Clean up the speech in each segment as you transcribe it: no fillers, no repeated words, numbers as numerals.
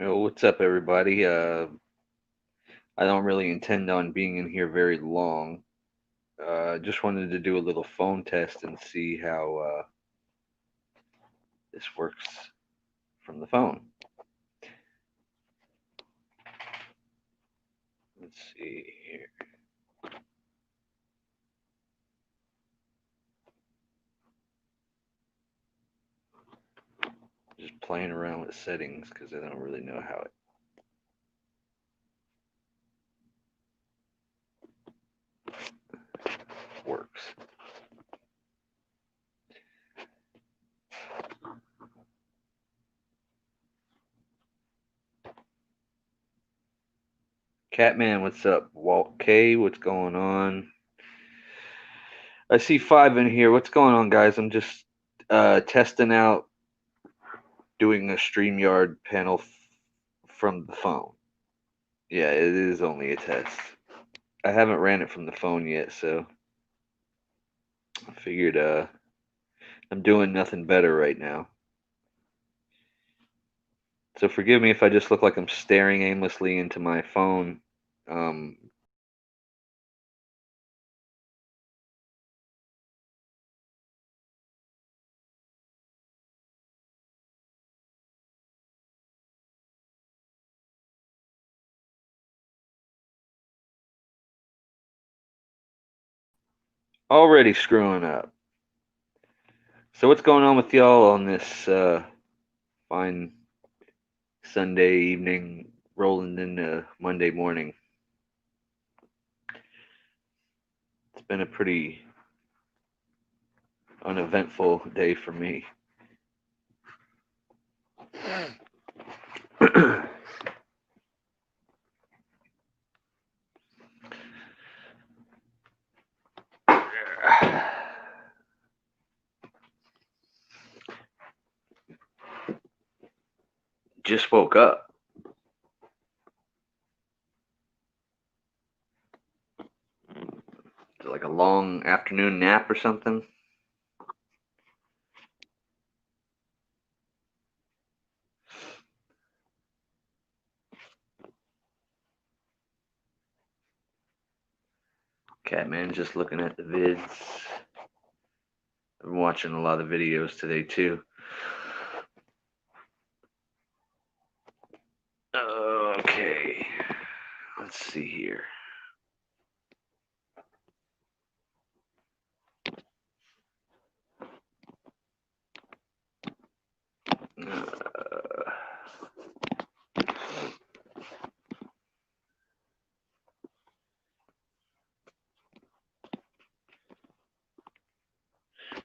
Oh, what's up, everybody? I don't really intend on being in here very long. Just wanted to do a little phone test and see how this works from the phone. Let's see here. Just playing around with settings because I don't really know how it works. Catman, what's up? Walt K, what's going on? I see 5 in here. What's going on, guys? I'm just testing out doing a Streamyard panel from the phone. Yeah, it is only a test. I haven't ran it from the phone yet, so I figured I'm doing nothing better right now. So forgive me if I just look like I'm staring aimlessly into my phone. Um, Already screwing up. So what's going on with y'all on this fine Sunday evening, rolling into Monday morning? It's been a pretty uneventful day for me. Just woke up. Like a long afternoon nap or something. Catman's just looking at the vids. I've been watching a lot of videos today too. Okay, let's see here.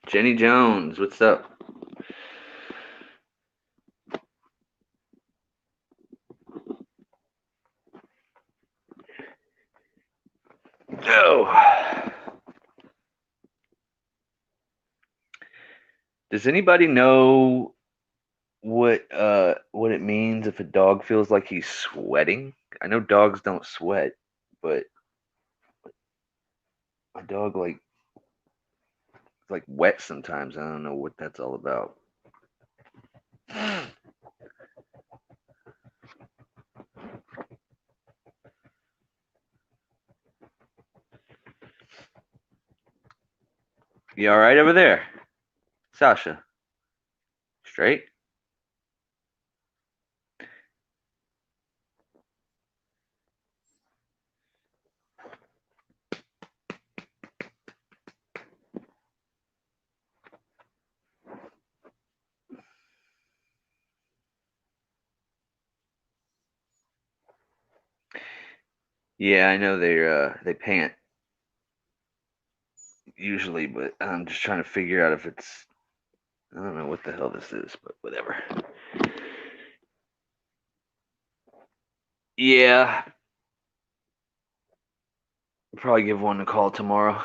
Jenny Jones, what's up? Oh. Does anybody know what it means if a dog feels like he's sweating? I know dogs don't sweat, but a dog like wet sometimes. I don't know what that's all about. You all right over there, Sasha? Straight? Yeah, I know they pant usually, but I'm just trying to figure out if it's I don't know what the hell this is, but whatever. Yeah, I'll probably give one a call tomorrow.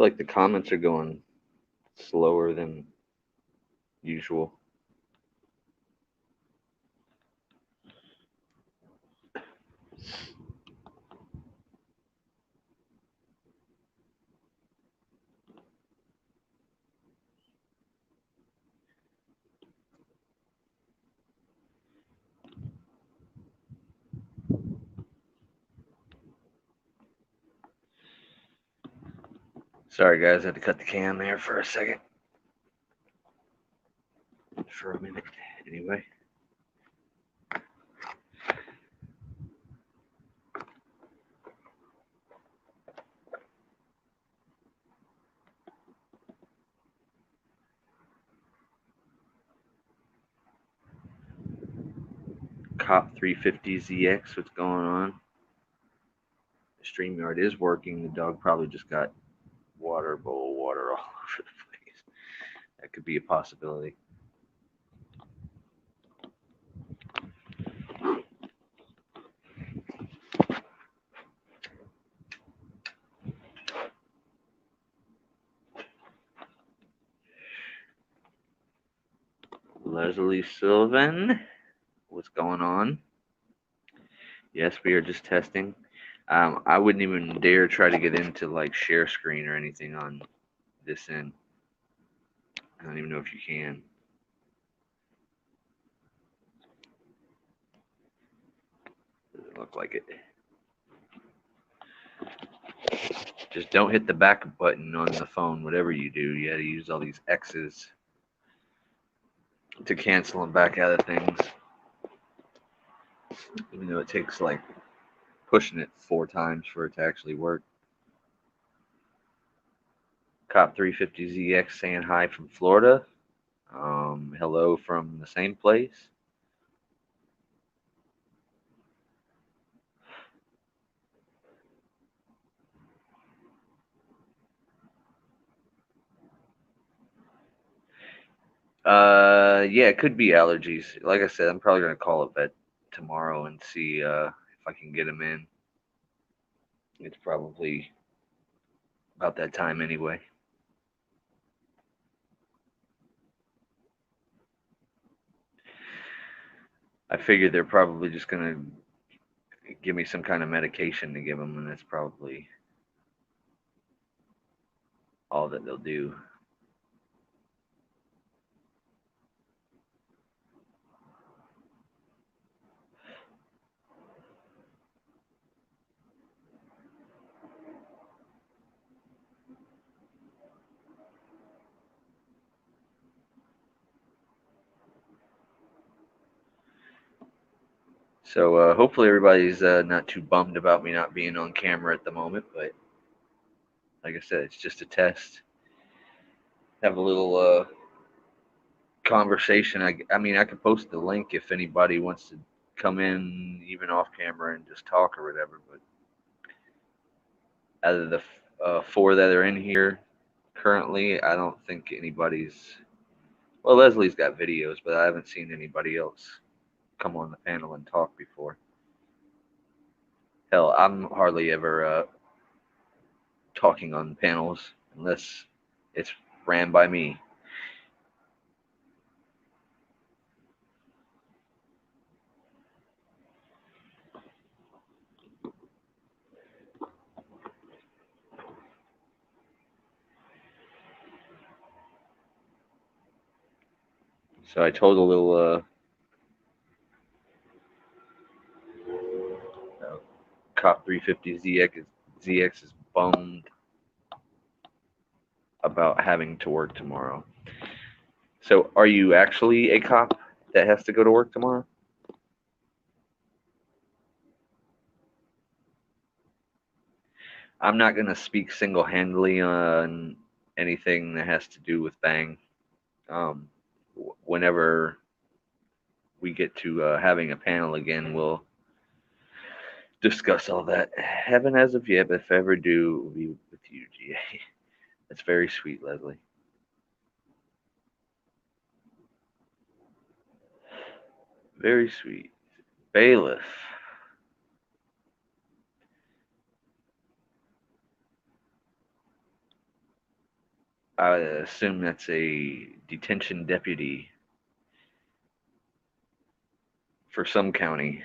feel like the comments are going slower than usual. Sorry, guys, I had to cut the cam there for a second. For a minute, anyway. Cop 350ZX, what's going on? The Streamyard is working. The dog probably just got bowl water all over the place. That could be a possibility. Leslie Sylvan, what's going on? Yes, we are just testing. I wouldn't even dare try to get into like share screen or anything on this end. I don't even know if you can. Doesn't look like it. Just don't hit the back button on the phone, whatever you do. You gotta use all these X's to cancel them back out of things. Even though it takes like pushing it 4 times for it to actually work. Cop 350ZX saying hi from Florida. Hello from the same place. Yeah, it could be allergies. Like I said, I'm probably gonna call a vet tomorrow and see if I can get him in. It's probably about that time anyway. I figured they're probably just gonna give me some kind of medication to give him, and that's probably all that they'll do. So hopefully everybody's not too bummed about me not being on camera at the moment, but like I said, it's just a test. Have a little conversation. I mean, I could post the link if anybody wants to come in, even off camera, and just talk or whatever. But out of the 4 that are in here currently, I don't think anybody's. Well, Leslie's got videos, but I haven't seen anybody else come on the panel and talk before. Hell, I'm hardly ever talking on panels unless it's ran by me. So I told a little Cop 350ZX is bummed about having to work tomorrow. So are you actually a cop that has to go to work tomorrow? I'm not going to speak single-handedly on anything that has to do with Bang. Whenever we get to having a panel again, we'll discuss all that. Haven't as of yet, but if I ever do, it will be with you, GA. That's very sweet, Leslie. Very sweet. Bailiff. I assume that's a detention deputy for some county.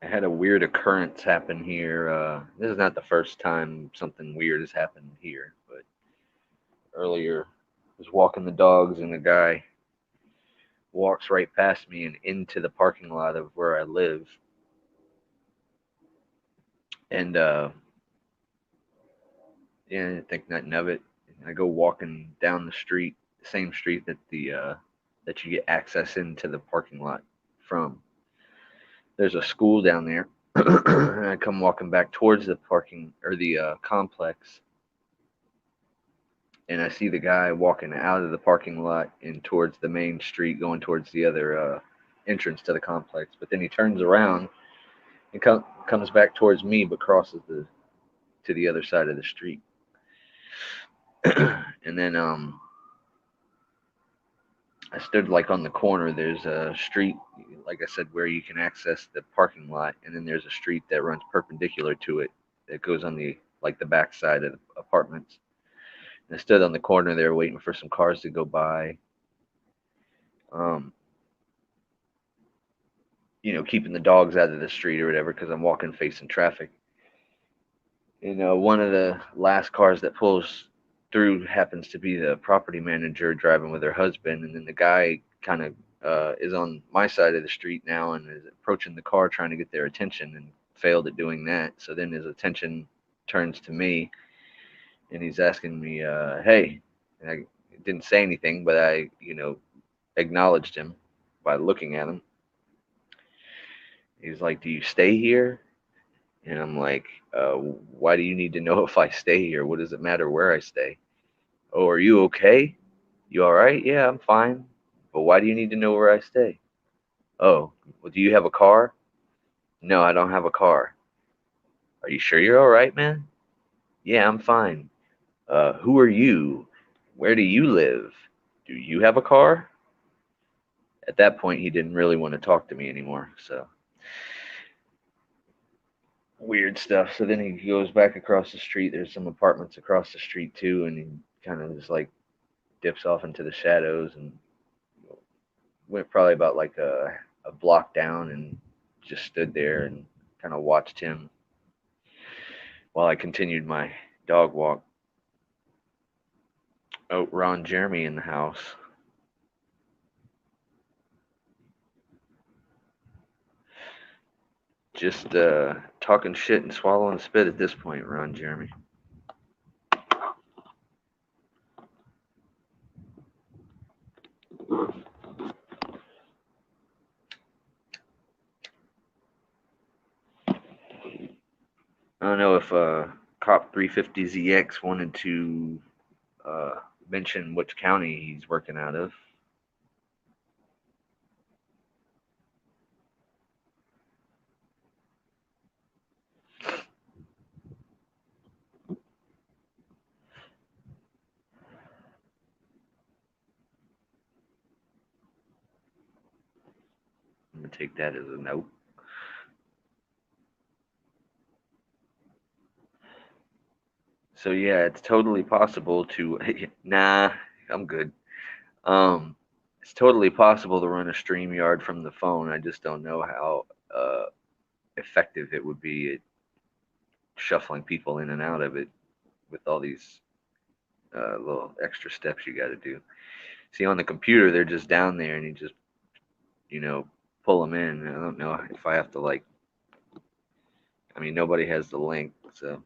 I had a weird occurrence happen here. This is not the first time something weird has happened here, but earlier I was walking the dogs and a guy walks right past me and into the parking lot of where I live. And yeah, I didn't think nothing of it. I go walking down the street, the same street that the that you get access into the parking lot from. There's a school down there, and I come walking back towards the parking or the complex, and I see the guy walking out of the parking lot and towards the main street, going towards the other entrance to the complex. But then he turns around and comes back towards me, but crosses the to the other side of the street. And then I stood like on the corner. There's a street, like I said, where you can access the parking lot, and then there's a street that runs perpendicular to it that goes on the like the back side of the apartments. And I stood on the corner there waiting for some cars to go by. Um, keeping the dogs out of the street or whatever because I'm walking facing traffic. One of the last cars that pulls through happens to be the property manager driving with her husband, and then the guy kind of is on my side of the street now and is approaching the car trying to get their attention and failed at doing that. So then his attention turns to me, and he's asking me, "Hey," and I didn't say anything, but I, acknowledged him by looking at him. He's like, "Do you stay here?" And I'm like, "Why do you need to know if I stay here? What does it matter where I stay?" "Oh, are you okay? You all right?" "Yeah, I'm fine. But why do you need to know where I stay?" "Oh, well, do you have a car?" "No, I don't have a car." "Are you sure you're all right, man?" "Yeah, I'm fine." Who are you? Where do you live? Do you have a car?" At that point, he didn't really want to talk to me anymore. So weird stuff. So then he goes back across the street. There's some apartments across the street too, and he kind of just like dips off into the shadows and went probably about like a block down and just stood there and kind of watched him while I continued my dog walk. Oh, Ron Jeremy in the house. Just talking shit and swallowing spit at this point, Ron Jeremy. I don't know if Cop 350ZX wanted to uh, mention which county he's working out of. I'm gonna take that as a note. So yeah, it's totally possible to. Nah, I'm good. Um, it's totally possible to run a Streamyard from the phone. I just don't know how effective it would be at shuffling people in and out of it with all these little extra steps you got to do. See, on the computer, they're just down there, and you just pull them in. I don't know if I have to like. I mean, nobody has the link, so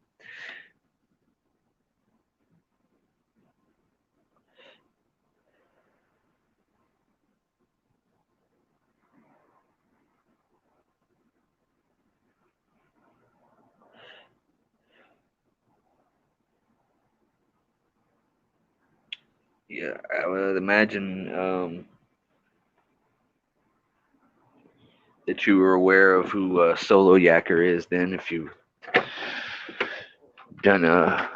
yeah, I would imagine that you were aware of who Solo Yacker is. Then, if you done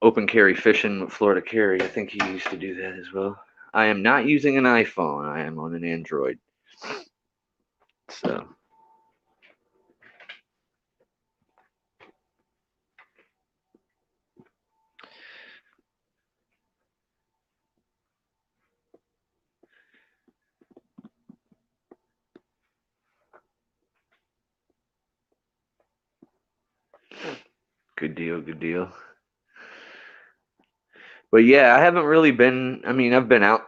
open carry fishing with Florida Carry. I think he used to do that as well. I am not using an iPhone. I am on an Android. So good deal, good deal. But yeah, I haven't really been. I mean, I've been out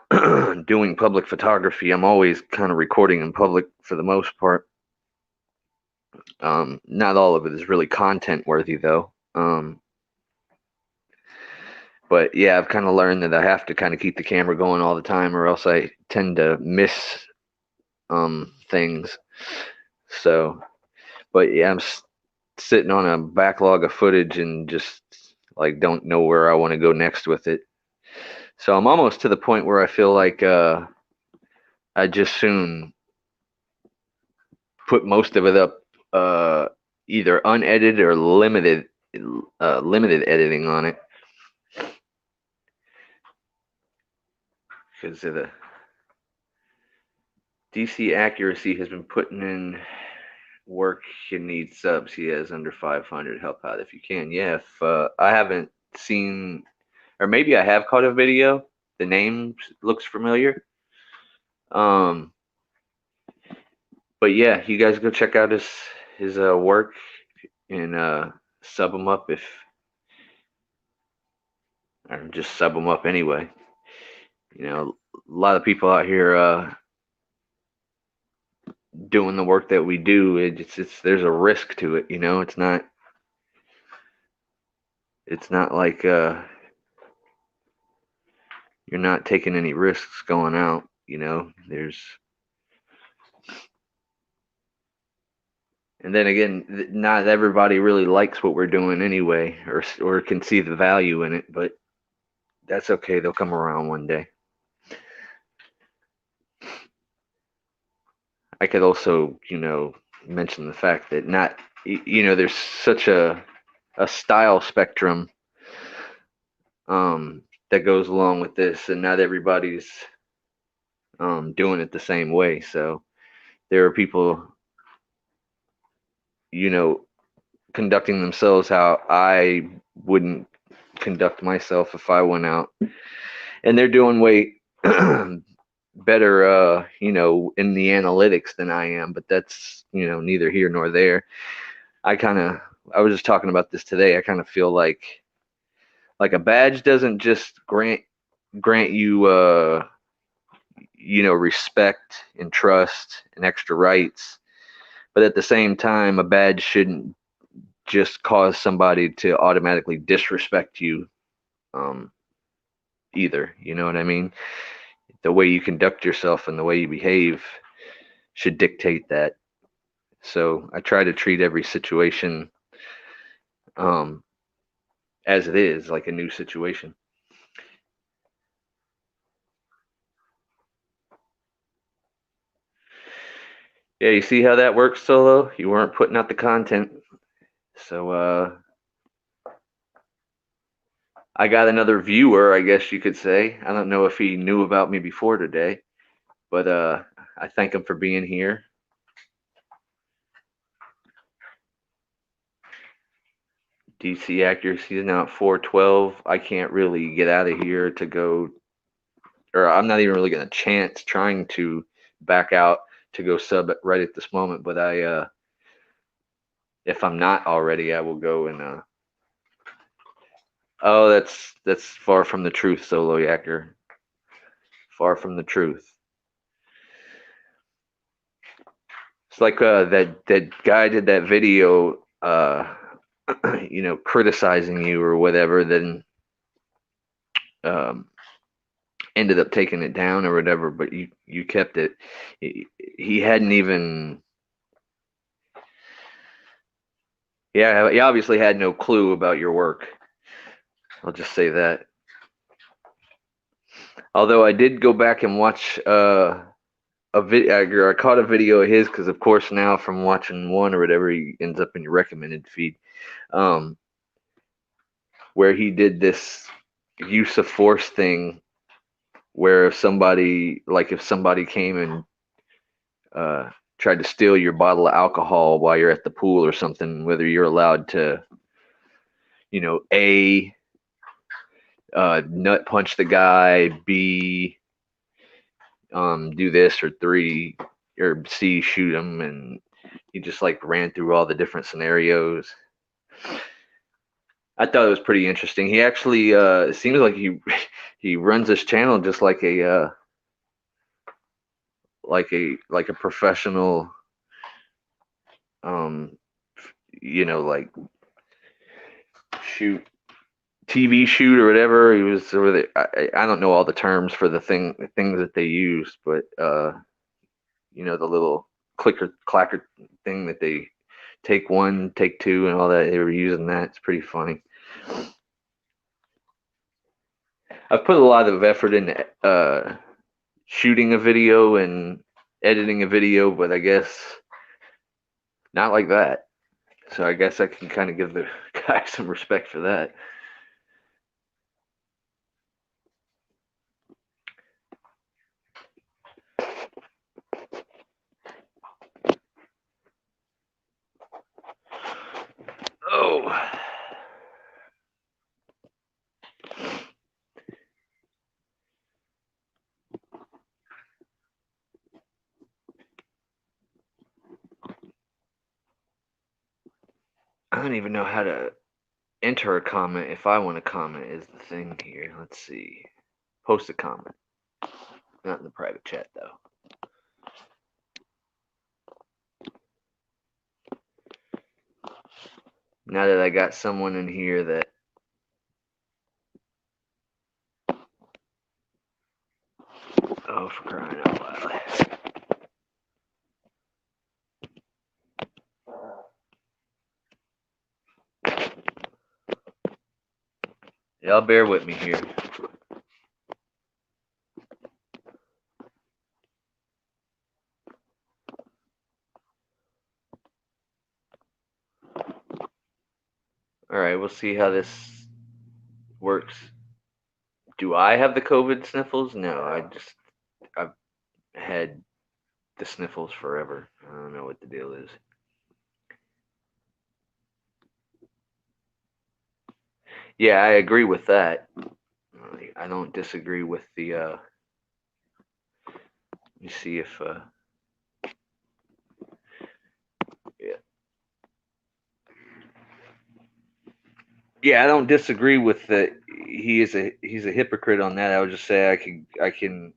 doing public photography. I'm always kind of recording in public for the most part. Not all of it is really content worthy though. But yeah, I've kind of learned that I have to kind of keep the camera going all the time, or else I tend to miss things. So, but yeah, I'm sitting on a backlog of footage and just like don't know where I want to go next with it. So I'm almost to the point where I feel like I just soon put most of it up, either unedited or limited editing on it, because the DC Accuracy has been putting in work. He needs subs. He has under 500. Help out if you can. Yeah, if I haven't seen, or maybe I have caught a video. The name looks familiar. But yeah, you guys go check out his work and sub him up if, or just sub him up anyway. You know, a lot of people out here doing the work that we do. It's there's a risk to it. You know, it's not like you're not taking any risks going out. You know, there's, and then again, not everybody really likes what we're doing anyway, or can see the value in it. But that's okay. They'll come around one day. I could also, mention the fact that not, there's such a style spectrum that goes along with this, and not everybody's doing it the same way. So there are people, you know, conducting themselves how I wouldn't conduct myself if I went out, and they're doing way better, in the analytics than I am. But that's, neither here nor there. I was just talking about this today. I kind of feel like a badge doesn't just grant you respect and trust and extra rights, but at the same time a badge shouldn't just cause somebody to automatically disrespect you either. You know what I mean? The way you conduct yourself and the way you behave should dictate that. So I try to treat every situation as it is, like a new situation. Yeah, you see how that works, Solo? You weren't putting out the content. So I got another viewer, I guess you could say. I don't know if he knew about me before today, but I thank him for being here. DC Accuracy is now at 412. I can't really get out of here to go, or I'm not even really going to chance trying to back out to go sub it right at this moment. But if I'm not already, I will go and. Oh, that's far from the truth, Solo Yacker. Far from the truth. It's like that guy did that video, criticizing you or whatever, then ended up taking it down or whatever, but you kept it. He hadn't even. Yeah, he obviously had no clue about your work. I'll just say that. Although I did go back and watch a video. I caught a video of his because, of course, now from watching one or whatever, he ends up in your recommended feed. where he did this use of force thing, where if somebody came and tried to steal your bottle of alcohol while you're at the pool or something, whether you're allowed to, A, nut punch the guy, B, do this, or three, or C, shoot him, and he just like ran through all the different scenarios. I thought it was pretty interesting. He actually it seems like he runs his channel just like a professional, um like shoot TV shoot or whatever. He was over there. I don't know all the terms for the things that they use, but the little clicker clacker thing that they take one, take two, and all that. They were using that. It's pretty funny. I've put a lot of effort into shooting a video and editing a video, but I guess not like that. So I guess I can kind of give the guy some respect for that. Oh. I don't even know how to enter a comment if I want to comment is the thing here. Let's see. Post a comment. Not in the private chat though. Now that I got someone in here that oh, for crying out loud. Y'all bear with me here. All right, we'll see how this works. Do I have the COVID sniffles? No, I've had the sniffles forever. I don't know what the deal is. Yeah, I agree with that. I don't disagree with the. Let me see if. Yeah. Yeah, I don't disagree with that. He's a hypocrite on that. I would just say I can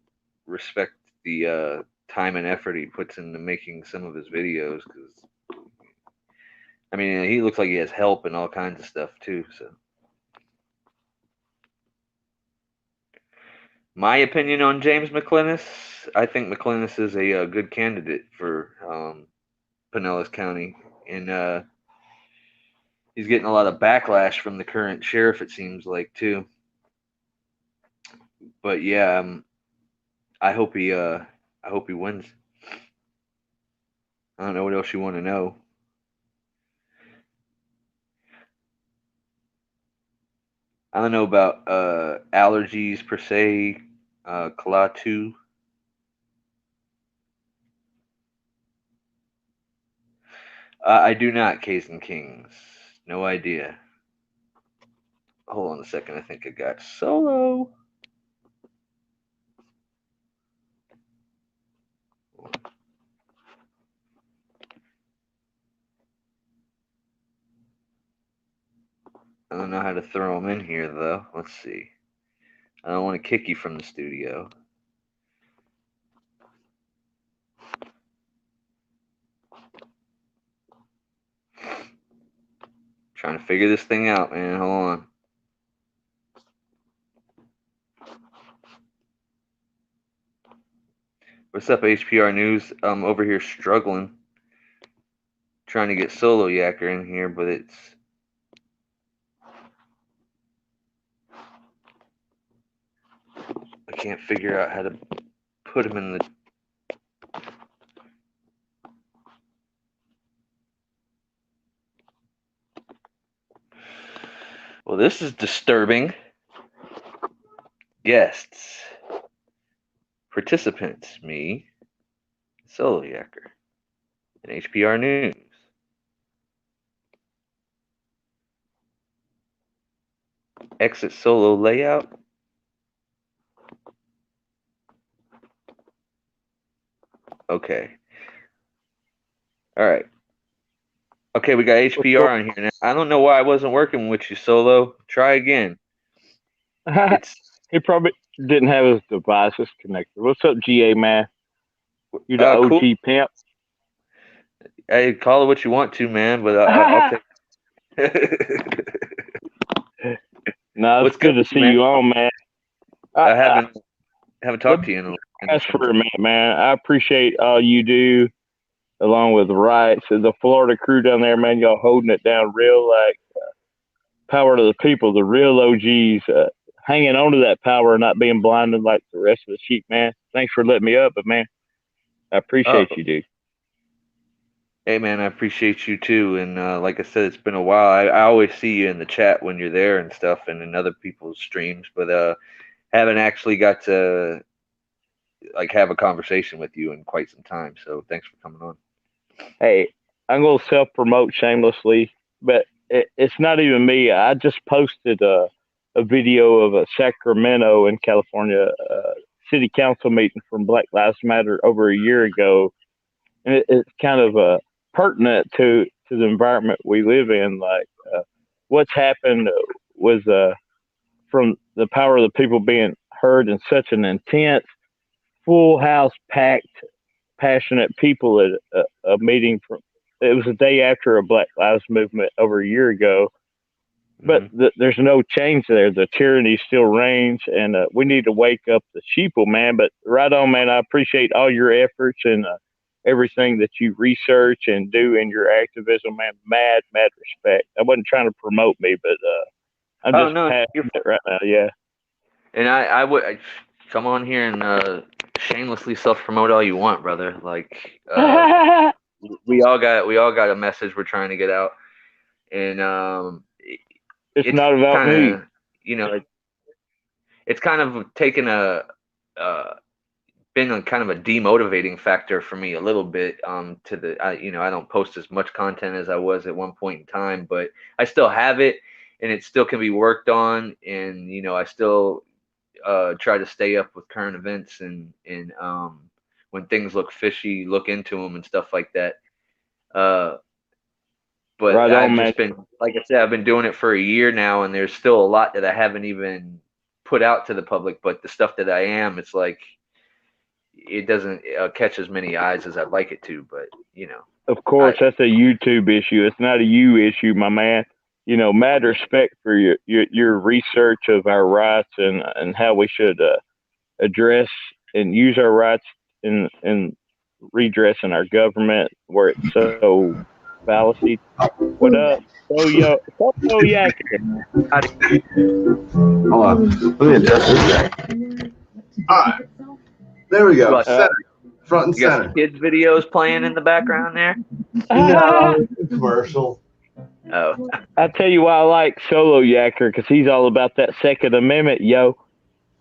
respect the time and effort he puts into making some of his videos, because I mean he looks like he has help and all kinds of stuff too. So my opinion on James McClinnis, I think McClinnis is a good candidate for Pinellas County, and he's getting a lot of backlash from the current sheriff. It seems like too. But yeah, I hope he wins. I don't know what else you want to know. I don't know about allergies per se, Kalatu. I do not, K's and Kings. No idea. Hold on a second. I think I got solo. I don't know how to throw them in here, though. Let's see. I don't want to kick you from the studio. Trying to figure this thing out, man. Hold on. What's up, HPR News? I'm over here struggling. Trying to get Solo Yacker in here, but it's... I can't figure out how to put him in the... Well, this is disturbing. Guests. Participants, me, Solo Yacker, and HPR News. Exit solo layout. Okay. All right. Okay, we got HPR on here now. I don't know why I wasn't working with you, Solo. Try again. He probably didn't have his devices connected. What's up, GA man? You the OG cool. pimp? Hey, call it what you want to, man, but I'll take it. No, it's good to see you on, man. I haven't talked to you in a That's for a minute, man. I appreciate all you do, along with the rights and the Florida crew down there, man. Y'all holding it down real, like power to the people, the real OGs, hanging on to that power and not being blinded like the rest of the sheep, man. Thanks for letting me up, but man, I appreciate you, dude. Hey, man, I appreciate you too. And like I said, it's been a while. I always see you in the chat when you're there and stuff, and in other people's streams, but haven't actually got to like have a conversation with you in quite some time. So thanks for coming on. Hey, I'm gonna self promote shamelessly, but it's not even me. I just posted a video of a Sacramento in California city council meeting from Black Lives Matter over a year ago, and it's kind of pertinent to the environment we live in. Like what's happened was from the power of the people being heard in such an intense, full house, packed, passionate people at a meeting. It was the day after a Black Lives Movement over a year ago, but there's no change there. The tyranny still reigns, and we need to wake up the sheeple, man. But right on, man. I appreciate all your efforts and everything that you research and do in your activism, man. Mad respect. I wasn't trying to promote me, but I'm just passionate right now. Yeah. And I would come on here and shamelessly self-promote all you want, brother. Like we all got a message we're trying to get out, and it's not about me. You know, it's kind of taken been a kind of a demotivating factor for me a little bit. To the I don't post as much content as I was at one point in time, but I still have it, and it still can be worked on, and I still try to stay up with current events and when things look fishy, look into them and stuff like that. But I've just been, like I said, I've been doing it for a year now, and there's still a lot that I haven't even put out to the public. But the stuff that I am, it's like it doesn't catch as many eyes as I'd like it to. But of course, that's a YouTube issue. It's not a you issue, my man. Mad respect for your research of our rights and how we should address and use our rights in redressing our government where it's so fallacy. What up? Yak. Hold on. Let me adjust this. All right. There we go. Center. Front and center. Got kids' videos playing in the background there? No, commercial. Oh. I tell you why I like Solo Yacker, because he's all about that Second Amendment, yo.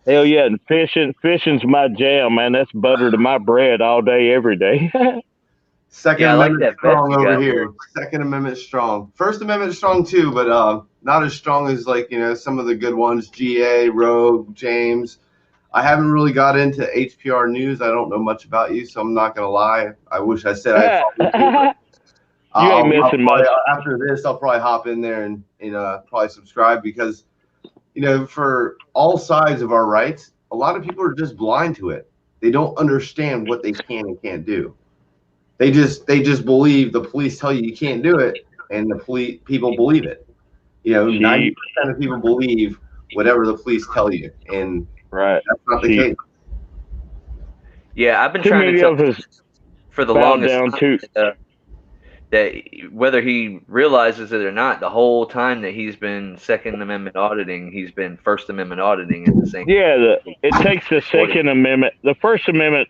Hell yeah, and fishing's my jam, man. That's butter to my bread all day, every day. Second Amendment strong over here. Second Amendment strong. First Amendment strong too, but not as strong as some of the good ones. GA, Rogue, James. I haven't really got into HPR News. I don't know much about you, so I'm not gonna lie. I wish I said I followed you. You ain't missing much. After this, I'll probably hop in there and probably subscribe because, for all sides of our rights, a lot of people are just blind to it. They don't understand what they can and can't do. They just believe the police tell you can't do it, and the people believe it. 90% of people believe whatever the police tell you, and that's not the case. Yeah, I've been trying to tell for the longest time that whether he realizes it or not, the whole time that he's been Second Amendment auditing, he's been First Amendment auditing at the same time. Yeah, it takes the Second Amendment. The First Amendment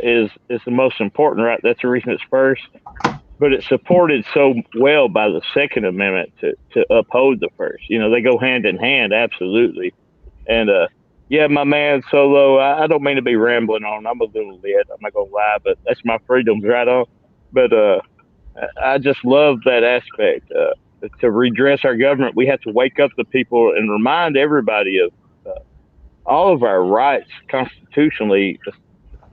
is the most important, right? That's the reason it's first. but it's supported so well by the Second Amendment to uphold the First. You know, they go hand in hand, absolutely. And yeah, my man Solo, I don't mean to be rambling on. I'm a little lit. I'm not gonna lie, but that's my freedoms right on. But I just love that aspect. To redress our government, we have to wake up the people and remind everybody of all of our rights constitutionally,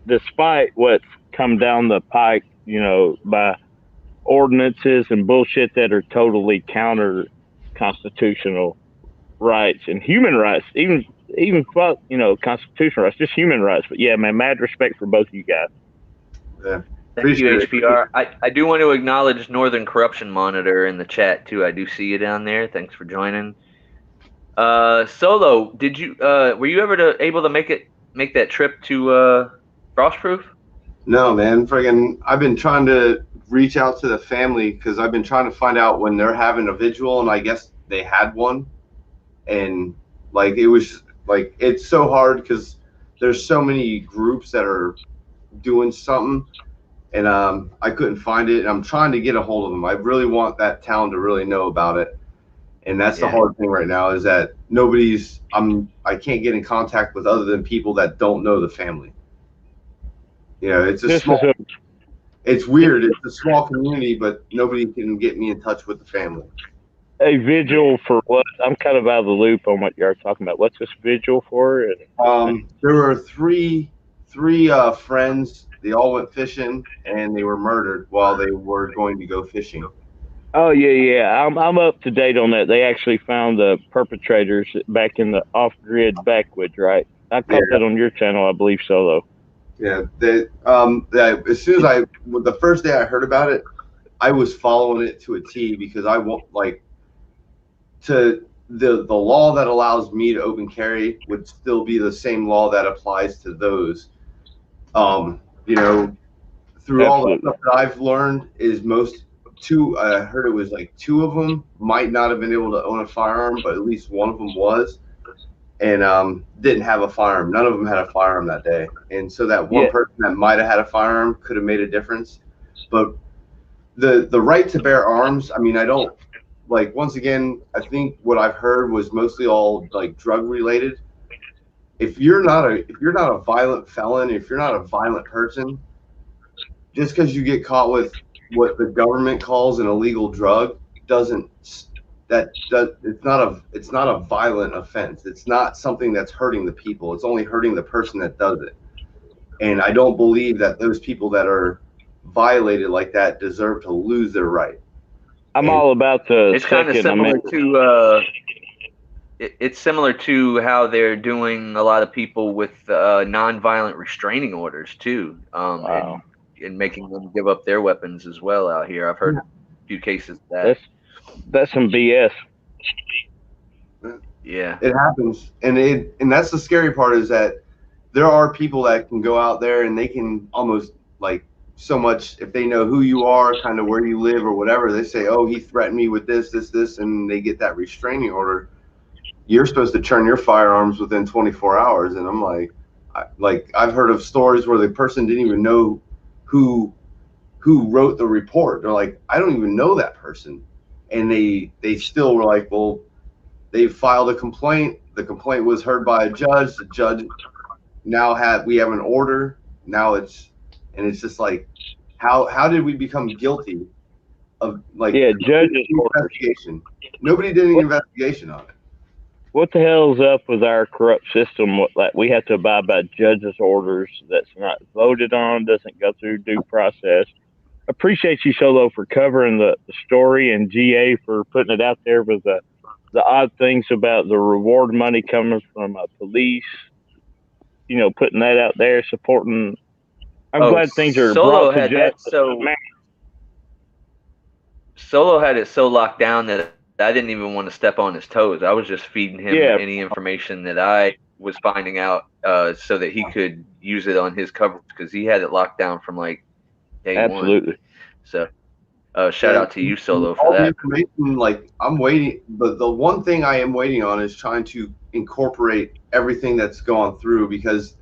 despite what's come down the pike, you know, by ordinances and bullshit that are totally counter constitutional rights and human rights, even fuck, you know, constitutional rights, just human rights. But yeah, man, mad respect for both of you guys. Yeah. Thank you, Appreciate it. HPR. I do want to acknowledge Northern Corruption Monitor in the chat too. I do see you down there. Thanks for joining. Solo, did you were you ever able to make that trip to Frostproof? No, man. Friggin', I've been trying to reach out to the family because I've been trying to find out when they're having a vigil, and I guess they had one. And like it was like it's so hard because there's so many groups that are doing something, and I couldn't find it. And I'm trying to get a hold of them. I really want that town to really know about it. And that's the hard thing right now is that I can't get in contact with other than people that don't know the family. You know, it's it's weird. It's a small community, but nobody can get me in touch with the family. A vigil for what? I'm kind of out of the loop on what you're talking about. What's this vigil for? There were three friends. They all went fishing, and they were murdered while they were going to go fishing. Oh yeah. I'm up to date on that. They actually found the perpetrators back in the off-grid backwoods, right? I caught that on your channel, I believe, Solo. Yeah, as soon as the first day I heard about it, I was following it to a T because I want the law that allows me to open carry would still be the same law that applies to those. You know, through all the stuff that I've learned is I heard it was like two of them might not have been able to own a firearm, but at least one of them was. And didn't have a firearm. None of them had a firearm that day. And so that one person that might have had a firearm could have made a difference. But the right to bear arms, I mean, I don't once again, I think what I've heard was mostly all like drug related. If you're not a violent felon, if you're not a violent person, just because you get caught with what the government calls an illegal drug it's not a violent offense. It's not something that's hurting the people. It's only hurting the person that does it. And I don't believe that those people that are violated like that deserve to lose their right. I'm all about the. It's kind of similar to. It's similar to how they're doing a lot of people with non-violent restraining orders too, and making them give up their weapons as well out here. I've heard a few cases of that. That's some BS. Yeah, it happens, and that's the scary part is that there are people that can go out there and they can almost so much if they know who you are, kind of where you live or whatever. They say, "Oh, he threatened me with this," and they get that restraining order. You're supposed to turn your firearms within 24 hours, and I'm like I've heard of stories where the person didn't even know who wrote the report. They're like, I don't even know that person. And they still were like, well, they filed a complaint. The complaint was heard by a judge. The judge we have an order. Now it's just like, how did we become guilty of judge's investigation? Nobody did any investigation on it. What the hell's up with our corrupt system? We have to abide by judge's orders that's not voted on, doesn't go through due process. Appreciate you, Solo, for covering the story, and GA for putting it out there with the odd things about the reward money coming from police. You know, putting that out there, supporting. I'm glad things are Solo brought to justice. Solo had it so locked down that I didn't even want to step on his toes. I was just feeding him any information that I was finding out so that he could use it on his coverage because he had it locked down from day one. So shout out to you, Solo, for that. Information, I'm waiting, but the one thing I am waiting on is trying to incorporate everything that's gone through because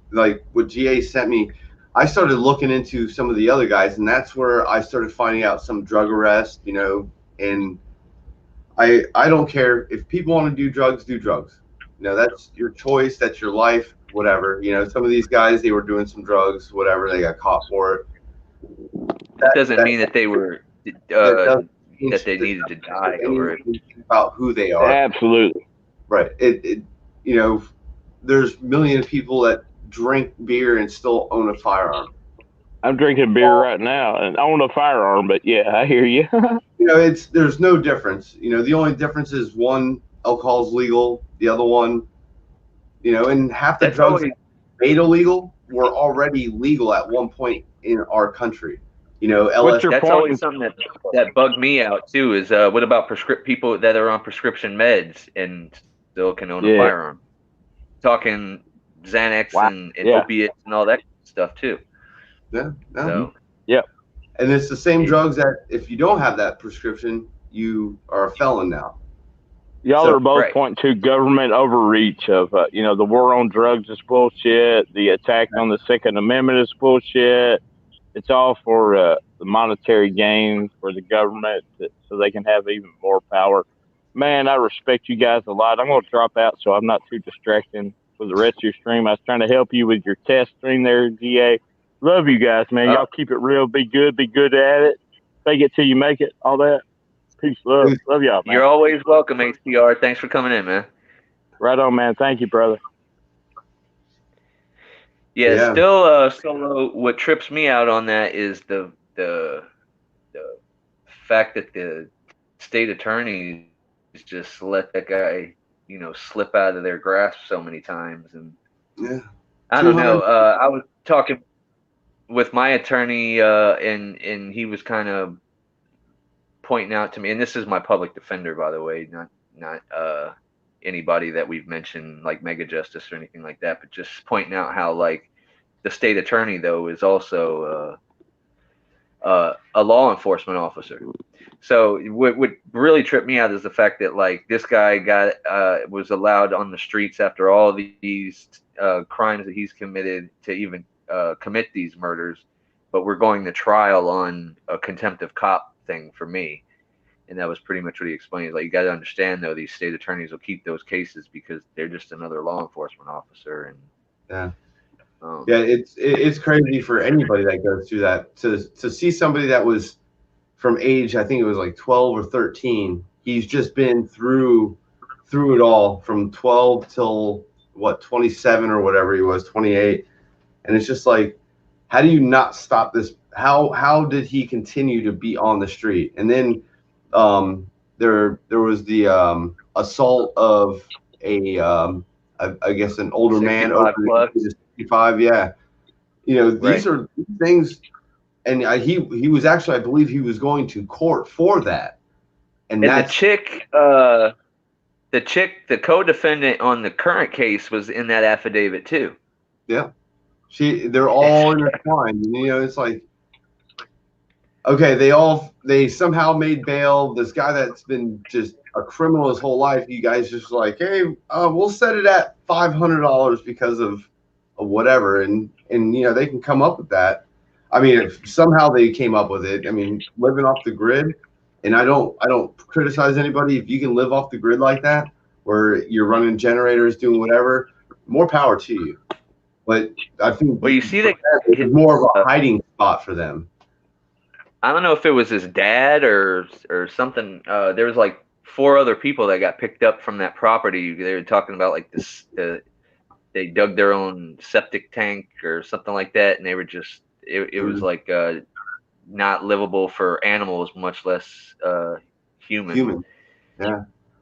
what GA sent me, I started looking into some of the other guys, and that's where I started finding out some drug arrests, you know, and I don't care if people want to do drugs, do drugs. You know, that's your choice, that's your life, whatever. You know, some of these guys, they were doing some drugs, whatever, they got caught for it. That doesn't mean that they were That that they needed to die over it. About who they are. Absolutely. Right. It you know, there's millions of people that drink beer and still own a firearm. I'm drinking beer right now and own a firearm, but yeah, I hear you. You know, there's no difference. You know, the only difference is one, alcohol's legal, the other one, you know, and half the drugs made illegal were already legal at one point in our country. You know, that's always something that bugged me out too. Is what about people that are on prescription meds and still can own a firearm? Talking Xanax and opiates and all that stuff too. Yeah. No. So, yeah. And it's the same drugs that if you don't have that prescription, you are a felon now. Y'all are both pointing to government overreach of, you know, the war on drugs is bullshit. The attack on the Second Amendment is bullshit. It's all for the monetary gain for the government so they can have even more power. Man, I respect you guys a lot. I'm going to drop out so I'm not too distracting for the rest of your stream. I was trying to help you with your test stream there, GA. Love you guys, man. Y'all keep it real. Be good at it. Fake it till you make it. All that. Peace, love. Love y'all, man. You're always welcome, HCR. Thanks for coming in, man. Right on, man. Thank you, brother. Yeah. Still, what trips me out on that is the fact that the state attorneys just let that guy, you know, slip out of their grasp so many times. And I don't know. I was talking with my attorney, and he was kind of pointing out to me, and this is my public defender, by the way, not anybody that we've mentioned like Mega Justice or anything like that, but just pointing out how like the state attorney though is also a law enforcement officer. So what really tripped me out is the fact that like this guy was allowed on the streets after all these crimes that he's committed to even commit these murders, but we're going to trial on a contempt of cop thing for me. And that was pretty much what he explained. Like, you got to understand though, these state attorneys will keep those cases because they're just another law enforcement officer. And it's crazy for anybody that goes through that to see somebody that was from age, I think it was like 12 or 13. He's just been through it all from 12 till what, 27 or whatever he was, 28. And it's just like, how do you not stop this? How did he continue to be on the street? And then there was the assault of I guess an older man over 65. Yeah, you know, these are things, and he was actually, I believe he was going to court for that. And the co-defendant on the current case was in that affidavit too. Yeah. They're all intertwined. You know, it's like, okay, they somehow made bail. This guy that's been just a criminal his whole life, you guys just like, hey, we'll set it at $500 because of whatever, and you know, they can come up with that. I mean, if somehow they came up with it. I mean, living off the grid, and I don't criticize anybody. If you can live off the grid like that, where you're running generators, doing whatever, more power to you. But I think you see that it's more of a hiding spot for them. I don't know if it was his dad or something. There was like 4 other people that got picked up from that property. They were talking about like this. They dug their own septic tank or something like that, and they were just it was like not livable for animals, much less human.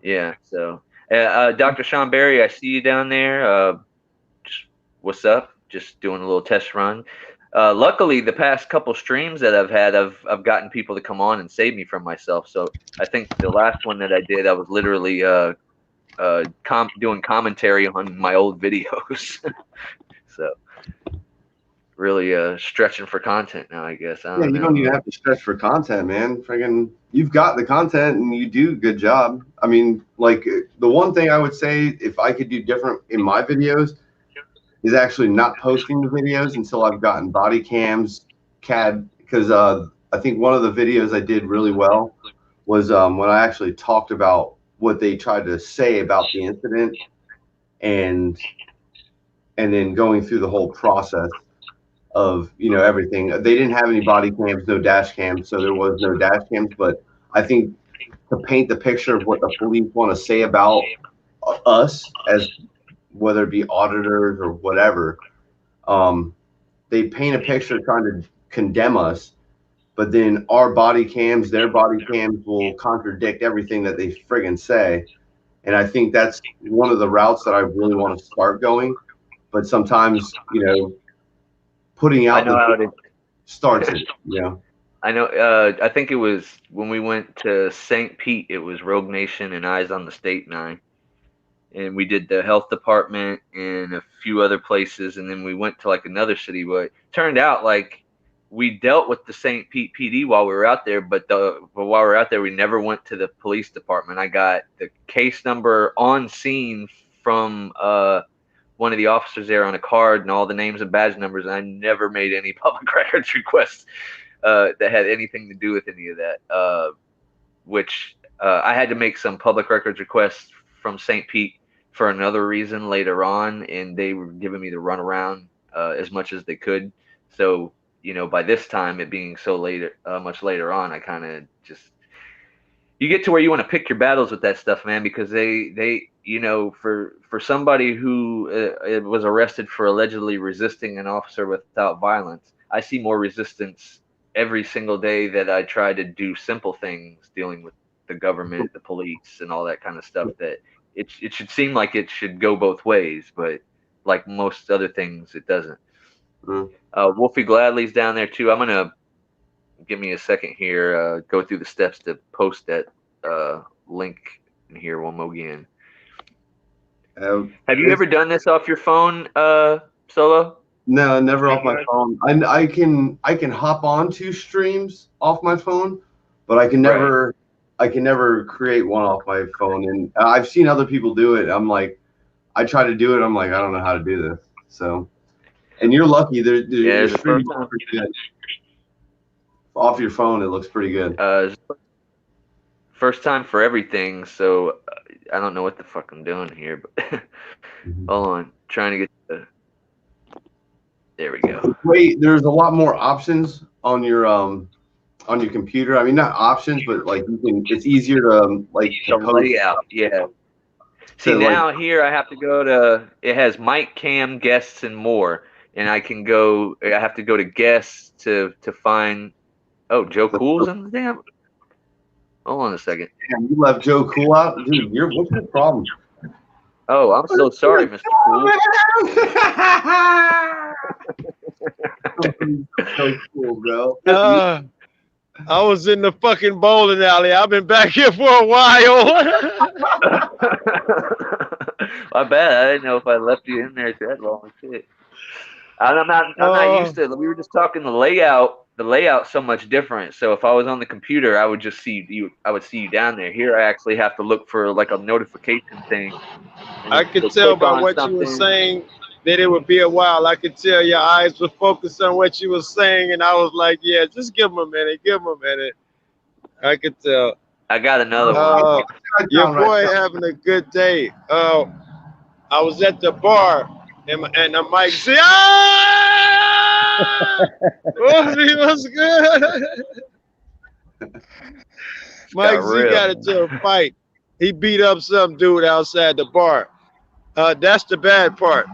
Yeah. So, Dr. Sean Berry, I see you down there. What's up? Just doing a little test run. Luckily, the past couple streams that I've had, I've gotten people to come on and save me from myself. So I think the last one that I did, I was literally doing commentary on my old videos. So really stretching for content now, I guess. You don't even have to stretch for content, man. Friggin', you've got the content and you do a good job. I mean, like, the one thing I would say, if I could do different in my videos, is actually not posting the videos until I've gotten body cams, CAD, because I think one of the videos I did really well was when I actually talked about what they tried to say about the incident, and then going through the whole process of, you know, everything. They didn't have any body cams, no dash cams, so there was no dash cams. But I think to paint the picture of what the police want to say about us, as whether it be auditors or whatever, they paint a picture trying to condemn us, but then our body cams, their body cams will contradict everything that they friggin' say. And I think that's one of the routes that I really want to start going. But sometimes, you know, putting out the starts it, you know. I know. I think it was when we went to St. Pete. It was Rogue Nation and Eyes on the State 9, and we did the health department and a few other places, and then we went to like another city. But it turned out like we dealt with the St. Pete PD while we were out there, but while we were out there, we never went to the police department. I got the case number on scene from one of the officers there on a card and all the names and badge numbers, and I never made any public records requests that had anything to do with any of that, which I had to make some public records requests from St. Pete for another reason later on, and they were giving me the runaround as much as they could. So, you know, by this time, it being so late, much later on, I kind of just, you get to where you want to pick your battles with that stuff, man, because they you know, for somebody who was arrested for allegedly resisting an officer without violence, I see more resistance every single day that I try to do simple things dealing with the government, the police, and all that kind of stuff. That it should seem like it should go both ways, but like most other things, it doesn't. Wolfie Gladley's down there too. I'm gonna give me a second here. Go through the steps to post that link in here one more again. Have you ever done this off your phone, Solo? No, never off my phone. I can hop onto streams off my phone, but I can never create one off my phone. And I've seen other people do it. I'm like, I try to do it. I'm like, I don't know how to do this. So, and you're lucky. There's pretty good. Off your phone, it looks pretty good. First time for everything, so I don't know what the fuck I'm doing here, but hold on, trying to get there we go. Wait, there's a lot more options on your computer. I mean, not options, but like it's easier to like the layout. Yeah. See, now here I have to go to, it has mic, cam, guests, and more, and I can go. I have to go to guests to find. Oh, Joe Cool's in the damn. Hold on a second. Damn, you left Joe Cool out, dude. What's your problem? Oh, I'm so sorry, Mr. Cool. So cool, bro. I was in the fucking bowling alley. I've been back here for a while. My bad. I didn't know if I left you in there that long. Shit. I'm not used to it. We were just talking the layout. The layout's so much different. So if I was on the computer, I would just see you. I would see you down there. Here, I actually have to look for like a notification thing. I could tell by what you were saying that it would be a while. I could tell your eyes were focused on what you were saying, and I was like, "Yeah, just give him a minute. Give him a minute." I could tell. I got another one. Your boy having a good day. I was at the bar, and the mic said, what's good? Mike Z got into a fight. He beat up some dude outside the bar. That's the bad part.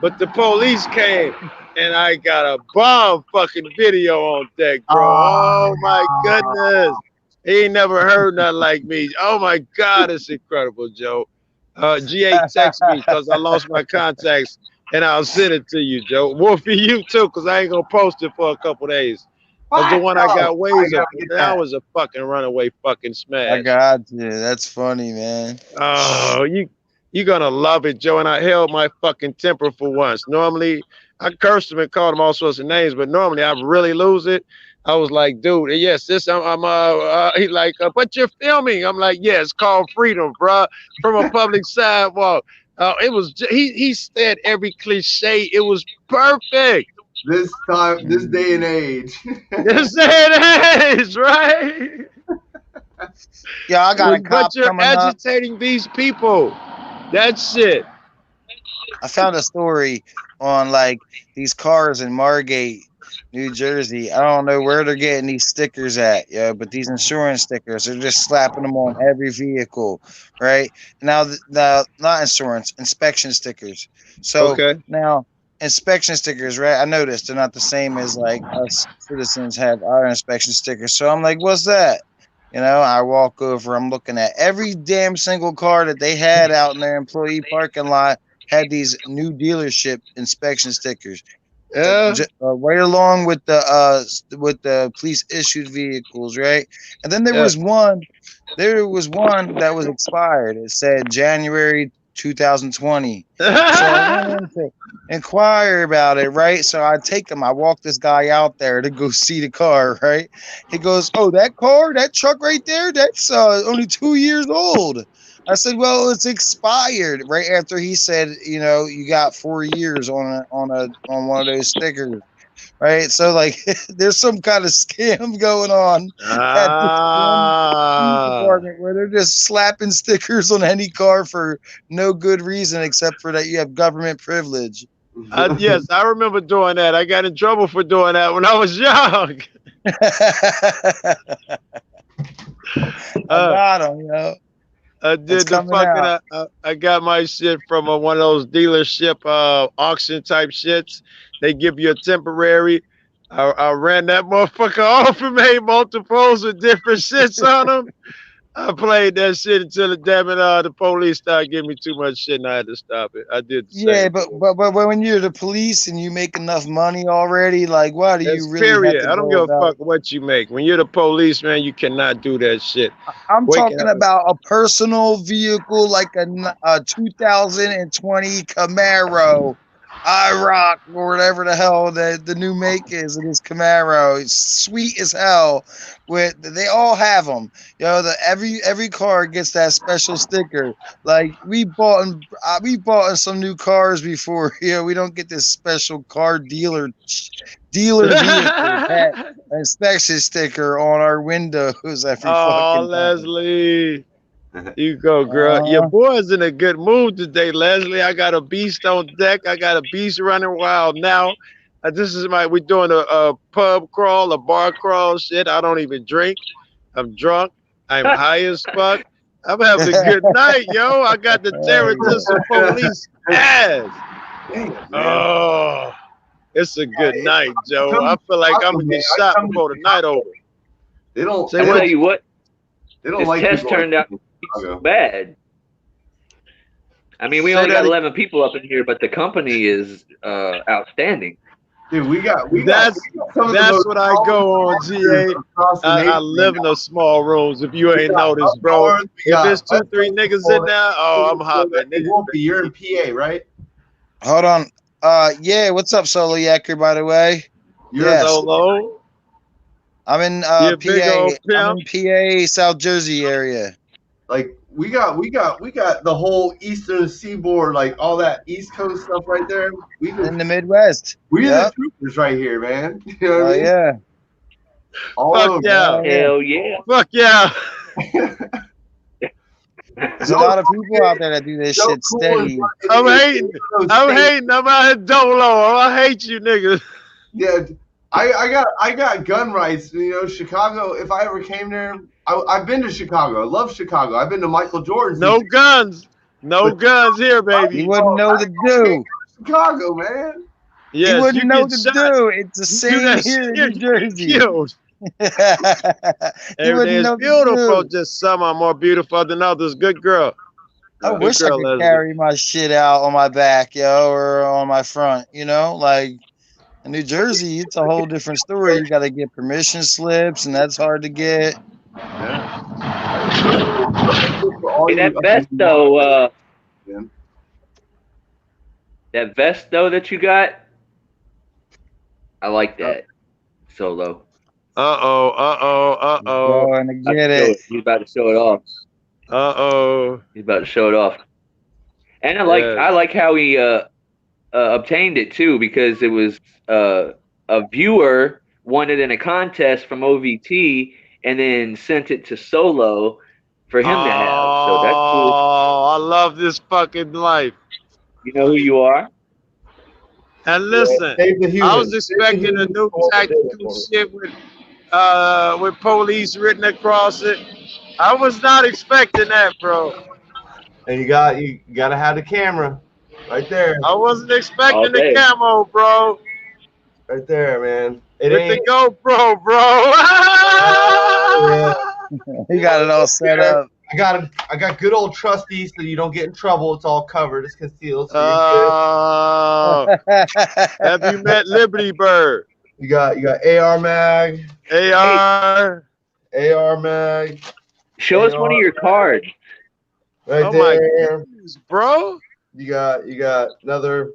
But the police came, and I got a bomb fucking video on deck, bro. Oh my goodness. He ain't never heard nothing like me. Oh my God, it's incredible, Joe. G8 text me because I lost my contacts, and I'll send it to you, Joe. Wolfie, you too, because I ain't gonna post it for a couple days. Because the one I got ways of, that was a fucking runaway fucking smash. I got you. That's funny, man. Oh, you're gonna love it, Joe. And I held my fucking temper for once. Normally, I cursed him and called him all sorts of names, but normally I really lose it. I was like, dude, yes, this, he's like, but you're filming. I'm like, yeah, it's called freedom, bro, from a public sidewalk. Oh, it was. He said every cliche. It was perfect. This time, this day and age. This it is right. Yeah, I got a But cop you're coming up. agitating these people. That's it. I found a story on like these cars in Margate, New Jersey. I don't know where they're getting these stickers at, but these insurance stickers, they're just slapping them on every vehicle, right? Now, not insurance, inspection stickers. So Okay. now, inspection stickers, right? I noticed they're not the same as like us citizens have our inspection stickers. So I'm like, what's that? I walk over, I'm looking at every damn single car that they had out in their employee parking lot had these new dealership inspection stickers, Yeah. right along with the police issued vehicles, right? And then there was one that was expired. It said January 2020. So I went in to inquire about it, right? So I walk this guy out there to go see the car, right? He goes, "Oh, that truck right there, that's only 2 years old." I said, "Well, it's expired." Right after he said, "You got 4 years on one of those stickers." Right, so like, there's some kind of scam going on at this department where they're just slapping stickers on any car for no good reason except for that you have government privilege. Yes, I remember doing that. I got in trouble for doing that when I was young. I got him, I did the fucking. I got my shit from one of those dealership auction type shits. They give you a temporary. I ran that motherfucker off and made multiples with different shits on them. I played that shit until the police started giving me too much shit and I had to stop it. I did. But when you're the police and you make enough money already, like, why do you really? Period. I don't give a fuck what you make. When you're the police, man, you cannot do that shit. I'm talking about a personal vehicle like a 2020 Camaro, IROC, or whatever the hell the new make is of this Camaro. It's sweet as hell. They all have them. Every car gets that special sticker. Like we bought in some new cars before. We don't get this special car dealer vehicle inspection sticker on our windows every fucking time. Leslie. You go, girl. Your boy's in a good mood today, Leslie. I got a beast on deck. I got a beast running wild now. We're doing a pub crawl, a bar crawl shit. I don't even drink. I'm drunk. I'm high as fuck. I'm having a good night, yo. I got the terror to some police ass. Oh, it's a good night, Joe. I feel like I'm gonna get shot before the night over. They don't. I tell you what. They don't this like test turned out bad. I mean, we only got 11 people up in here, but the company is outstanding. Dude, that's what I go on, GA. I live in those small rooms. If you ain't noticed, bro. If there's 2-3 niggas in there, I'm hopping. You're in PA, right? Hold on. Yeah, what's up, Solo Yacker, by the way? You're Solo? I'm in PA. I'm in PA, South Jersey area. Like we got the whole Eastern Seaboard, like all that East Coast stuff right there. We in the Midwest. We're the troopers right here, man. You know what I mean? Yeah. Fuck yeah. Hell yeah. Fuck yeah. There's a lot of people out there that do this shit steady. I'm hating. I'm out here dolo. I hate you niggas. Yeah. I got gun rights, Chicago. If I ever came there, I've been to Chicago. I love Chicago. I've been to Michael Jordan's. No guns here, baby. You wouldn't know the do. Chicago, man. Yes, you wouldn't know the do. It's the same here in New Jersey. Every day is beautiful. Just some are more beautiful than others. Good girl. I wish I could carry my shit out on my back, or on my front. Like. In New Jersey, it's a whole different story. You got to get permission slips, and that's hard to get. Yeah. Hey, that vest though, that you got, I like that. Solo. Going to get it. He's about to show it off. He's about to show it off. And I like how he obtained it too, because it was a viewer wanted in a contest from OVT and then sent it to Solo for him to have. So that's cool. Oh, I love this fucking life. You know who you are? And listen, I was expecting a new tactical shit with police written across it. I was not expecting that, bro. And you gotta have the camera right there. I wasn't expecting the camo, bro. Right there, man. With the GoPro, bro. He got it all set up. I got good old trusty, so you don't get in trouble. It's all covered. It's concealed. So have you met Liberty Bird? You got AR mag. AR mag. Show us one of your cards. Right there. My goodness, bro. You got another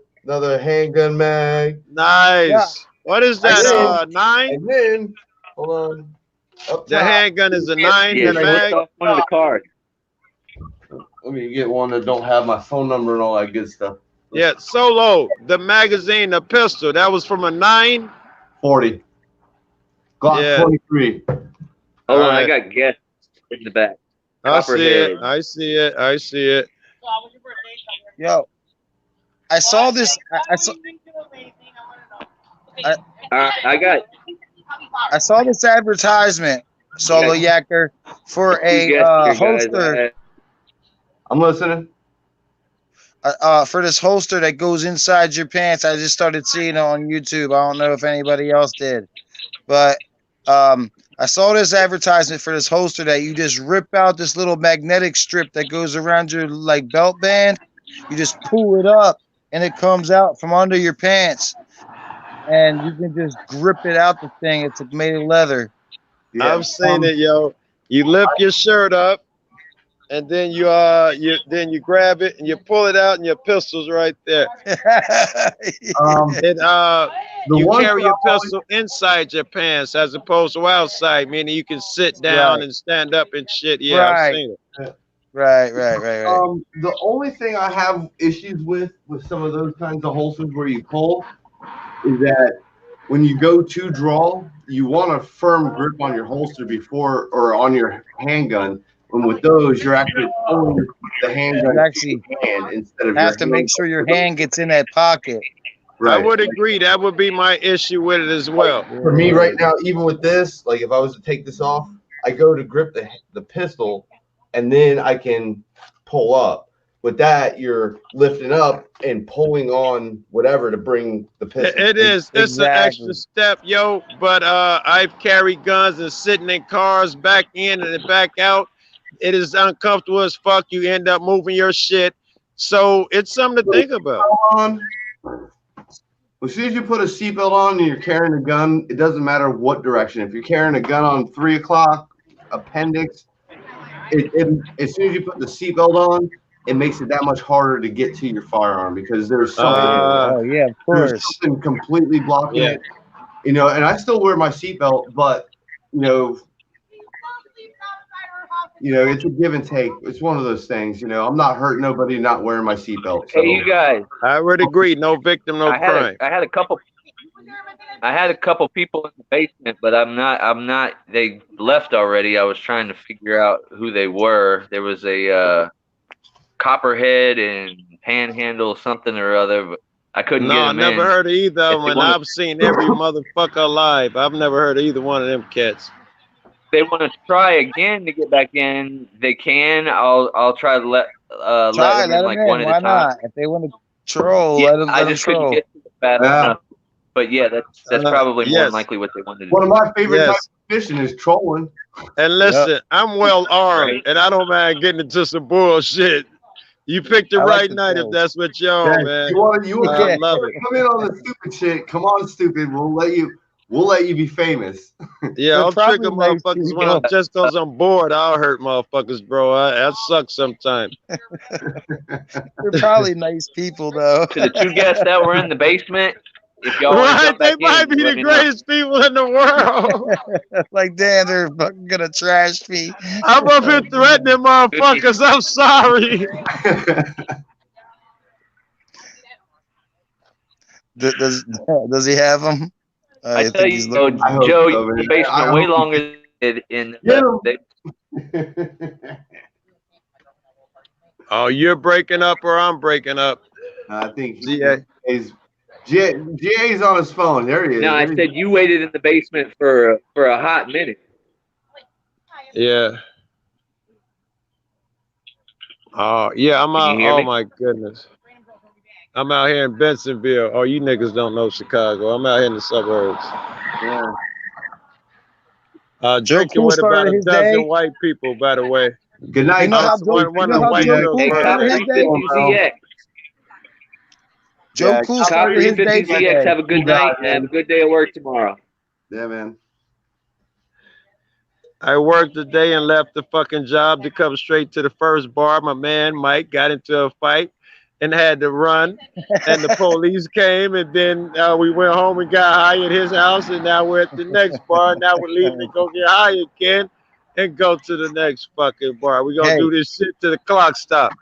handgun mag. Nice. Yeah. What is that? 9? And then hold on. The handgun is a 9. Yeah, one of the cards. Let me get one that don't have my phone number and all that good stuff. Yeah, Solo, the magazine, the pistol, that was from a 9? 40. Glock 23. Hold on, I got guests in the back. I see it. Yo, I saw this. I saw this advertisement, Solo Yacker, for a holster. I'm listening. For this holster that goes inside your pants. I just started seeing it on YouTube. I don't know if anybody else did, but I saw this advertisement for this holster that you just rip out this little magnetic strip that goes around your like belt band. You just pull it up and it comes out from under your pants, and you can just grip it out the thing. It's made of leather. Yeah, I've seen it, yo. You lift your shirt up, and then you grab it and you pull it out, and your pistol's right there. You carry your pistol inside your pants as opposed to outside, meaning you can sit down and stand up and shit. Yeah, right. I've seen it. Right. The only thing I have issues with some of those kinds of holsters where you pull is that when you go to draw, you want a firm grip on your holster before or on your handgun. And with those, you're actually pulling the handgun actually hand instead of have to make sure your hand gets in that pocket. Right. I would agree. That would be my issue with it as well. For me right now, even with this, like if I was to take this off, I go to grip the pistol and then I can pull up. With that, you're lifting up and pulling on whatever to bring the pistol. It is. It's an extra step, yo. But I've carried guns and sitting in cars back in and back out. It is uncomfortable as fuck. You end up moving your shit. So it's something to think about. As soon as you put a seatbelt on and you're carrying a gun, it doesn't matter what direction. If you're carrying a gun on 3 o'clock, appendix, as soon as you put the seatbelt on, it makes it that much harder to get to your firearm because there's something. Of course. There's something completely blocking it. You know, and I still wear my seatbelt, but you know, it's a give and take. It's one of those things. You know, I'm not hurting nobody not wearing my seatbelt. So. Hey, you guys. I would agree. No victim, no crime. I had a couple people in the basement, but I'm not. They left already. I was trying to figure out who they were. There was a Copperhead and Panhandle something or other, but I couldn't get them in. No, I never heard of either of them, and I've seen every motherfucker alive. I've never heard of either one of them cats. They want to try again to get back in, they can. I'll try to let them in like one at a time. Not? If they want to troll, let them I just couldn't get to the battle enough. But yeah, that's probably more than likely what they wanted to do. One of my favorite types of fishing is trolling. And listen, I'm well armed, and I don't mind getting into some bullshit. You picked the right night if that's what you're on, man. I love it. Come in on the stupid shit. Come on, stupid. We'll let you be famous. Yeah, I'll trigger motherfuckers when just because I'm bored. I'll hurt motherfuckers, bro. That sucks sometimes. They're probably nice people, though. To the 2 guests that were in the basement, if y'all they might be the greatest people in the world. Like, damn, they're fucking gonna trash me. I'm up here threatening motherfuckers. I'm sorry. Does he have them? I tell you, Joe, the basement way longer in Oh, you're breaking up or I'm breaking up? I think GA's on his phone. There he is. No, I said you waited in the basement for a hot minute. Yeah. Oh, yeah, I'm out. Oh, my goodness. I'm out here in Bensonville. Oh, you niggas don't know Chicago. I'm out here in the suburbs. Yeah. Drinking with about a dozen white people, by the way. Good night. You know how Joe Cool started his day today. Have a good night and have a good day at work tomorrow. Yeah, man. I worked the day and left the fucking job to come straight to the first bar. My man Mike got into a fight and had to run, and the police came, and then we went home and got high at his house, and now we're at the next bar. Now we're leaving to go get high again and go to the next fucking bar. We're gonna do this shit till the clock stop.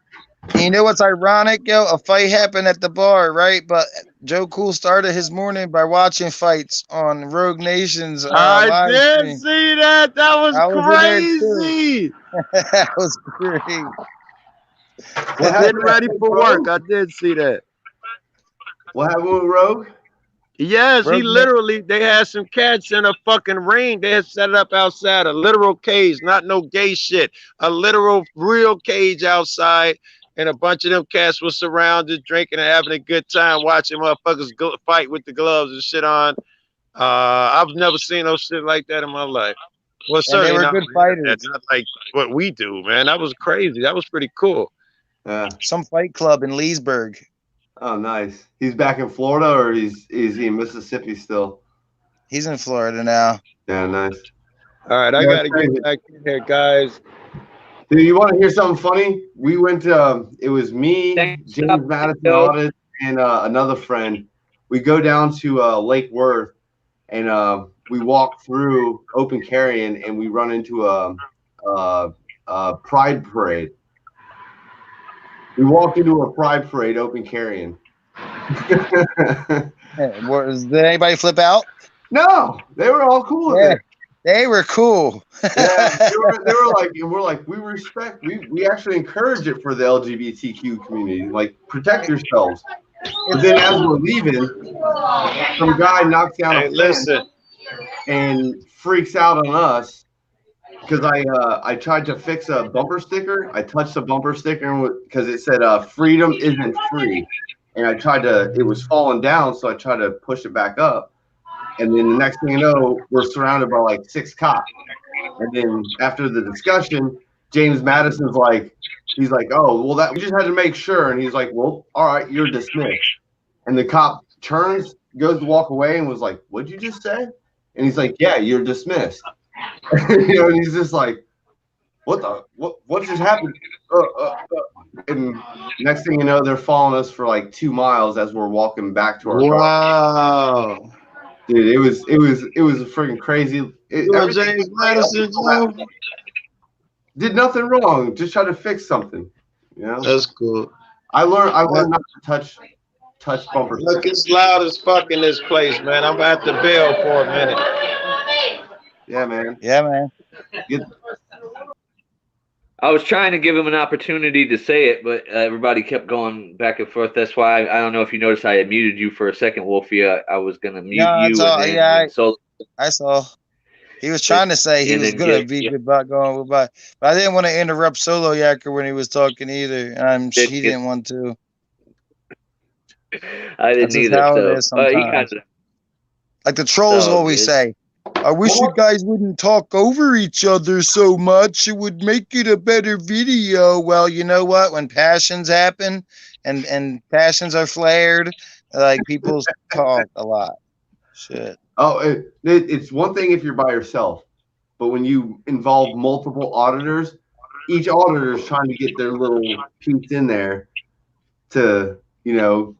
You know what's ironic, yo? A fight happened at the bar, right? But Joe Cool started his morning by watching fights on Rogue Nation's I did stream. see that. That was crazy. That was great. Getting ready for work. I did see that. What happened with Rogue? Yes, he literally, they had some cats in a fucking ring. They had set it up outside, a literal cage, not no gay shit. A literal, real cage outside. And a bunch of them cats were surrounded, drinking and having a good time, watching motherfuckers fight with the gloves and shit on. I've never seen no shit like that in my life. Well, certainly they were good fighters. That's not like what we do, man. That was crazy. That was pretty cool. Some fight club in Leesburg. Oh, nice. He's back in Florida, or is he in Mississippi still? He's in Florida now. Yeah, nice. All right, I gotta get back in here, guys. Dude, you want to hear something funny? We went to, it was me, James Madison, and another friend. We go down to Lake Worth, and we walk through open carrying, and we run into a pride parade. We walked into a pride parade open carrying. Did anybody flip out? No, they were all cool with it. They were cool. Yeah, they were like, and we're like, we respect, we actually encourage it for the LGBTQ community. Like, protect yourselves. But then as we're leaving, some guy knocks down a fence and freaks out on us because I tried to fix a bumper sticker. I touched a bumper sticker because it said freedom isn't free. And I tried to, it was falling down, so I tried to push it back up. And then the next thing you know, we're surrounded by like 6 cops. And then after the discussion, James Madison's like, he's like, oh, well, that we just had to make sure. And he's like, well, all right, you're dismissed. And the cop turns, goes to walk away and was like, what'd you just say? And he's like, yeah, you're dismissed. You know, and he's just like, what just happened? And next thing you know, they're following us for like 2 miles as we're walking back to our car. Dude, it was freaking crazy. James Madison did nothing wrong. Just try to fix something. You know, that's cool. I learned not to touch bumpers. Look, it's loud as fuck in this place, man. I'm about to bail for a minute. Yeah, man. Yeah, man. I was trying to give him an opportunity to say it, but everybody kept going back and forth. That's why I don't know if you noticed I had muted you for a second, Wolfie. I was going to mute you. I saw. He was trying to say he was going to be about going by. But I didn't want to interrupt Solo Yacker when he was talking either. And he didn't want to. I didn't either. Like the trolls always say. I wish you guys wouldn't talk over each other so much. It would make it a better video. Well, you know what? When passions happen and passions are flared, like people talk a lot. Shit. Oh, it's one thing if you're by yourself, but when you involve multiple auditors, each auditor is trying to get their little piece in there to, you know,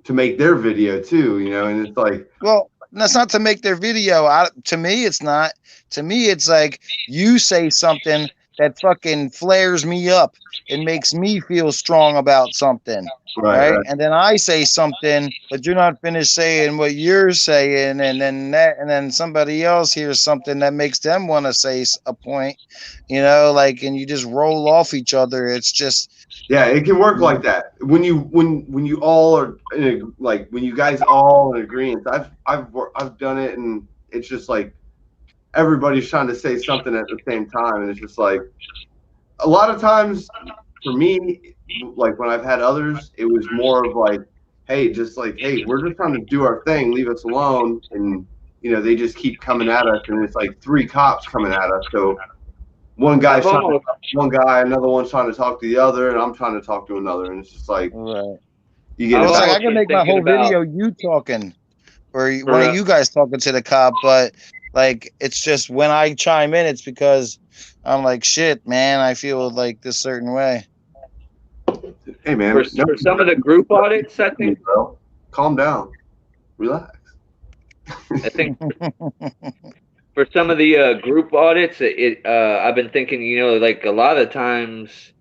to make their video too, you know, and it's like, well, that's not to make their video. To me, it's not. To me, it's like you say something that fucking flares me up. It makes me feel strong about something. Right. And then I say something, but you're not finished saying what you're saying, and then somebody else hears something that makes them want to say a point, like, and you just roll off each other. It's just it can work like that when you all are like when you guys all in agreement. I've done it, and it's just like everybody's trying to say something at the same time, and it's just like a lot of times for me, like when I've had others, it was more of like, hey, we're just trying to do our thing, leave us alone. And they just keep coming at us, and it's like 3 cops coming at us. So one guy's trying to talk to one guy, another one's trying to talk to the other, and I'm trying to talk to another, and it's just like you get. It's like I can make my whole video you talking, or one of you guys talking to the cop, but like it's just when I chime in, it's because I'm like, shit, man, I feel like this certain way. Hey, man. For some of the group audits, I think. Bro. Calm down. Relax. I think for some of the group audits, I've been thinking, like a lot of times,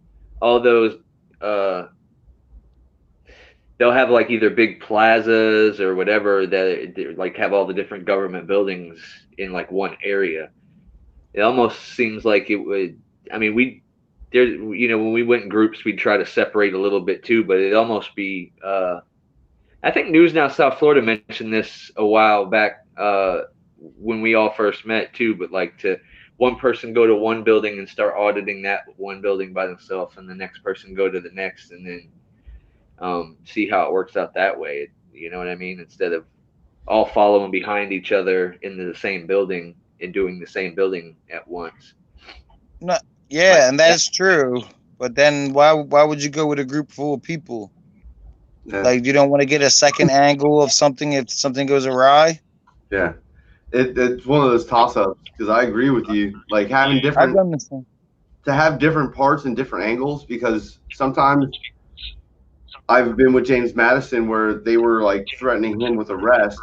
all those they'll have like either big plazas or whatever that like have all the different government buildings in like one area. It almost seems like it would. I mean, when we went in groups, we'd try to separate a little bit too, but it'd almost be. I think News Now South Florida mentioned this a while back when we all first met too. But like to one person go to one building and start auditing that one building by themselves, and the next person go to the next, and then see how it works out that way. You know what I mean? Instead of all following behind each other into the same building and doing the same building at once. No, yeah, and that's true. But then why would you go with a group full of people? Yeah. Like you don't want to get a second angle of something if something goes awry? Yeah. It's one of those toss-ups because I agree with you. Like having different to have different parts and different angles, because sometimes I've been with James Madison where they were like threatening him with arrest.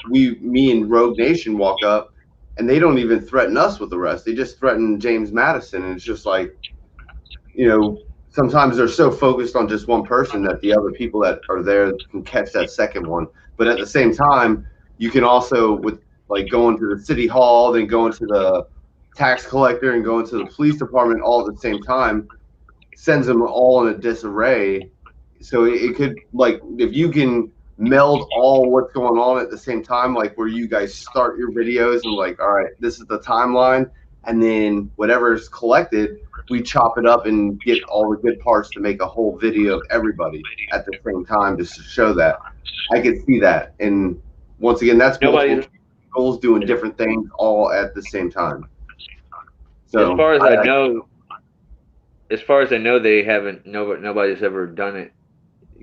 Me and Rogue Nation walk up and they don't even threaten us with arrest. They just threaten James Madison. And it's just like, sometimes they're so focused on just one person that the other people that are there can catch that second one. But at the same time, you can also, with like going to the city hall, then going to the tax collector and going to the police department all at the same time, sends them all in a disarray. So it could, like, if you can meld all what's going on at the same time, like where you guys start your videos and like, all right, this is the timeline, and then whatever's collected, we chop it up and get all the good parts to make a whole video of everybody at the same time just to show that. I could see that. And once again, that's multiple goals doing different things all at the same time. So as far as I know, they haven't. Nobody's ever done it.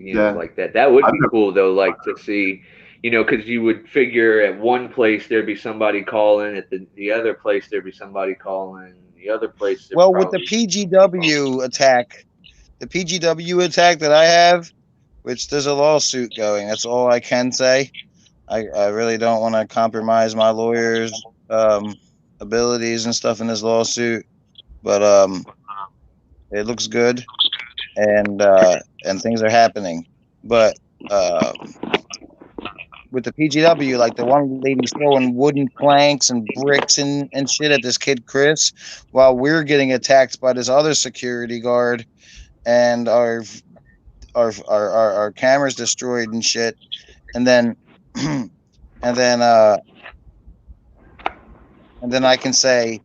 Like that. That would be cool though. Like to see, because you would figure at one place there'd be somebody calling, at the other place there'd be somebody calling, the other place. Well, with the PGW attack, that I have, which there's a lawsuit going. That's all I can say. I really don't want to compromise my lawyer's abilities and stuff in this lawsuit, but it looks good, and things are happening. But with the PGW, like the one lady's throwing wooden planks and bricks and shit at this kid Chris, while we're getting attacked by this other security guard, and our cameras destroyed and shit, and then and then I can say,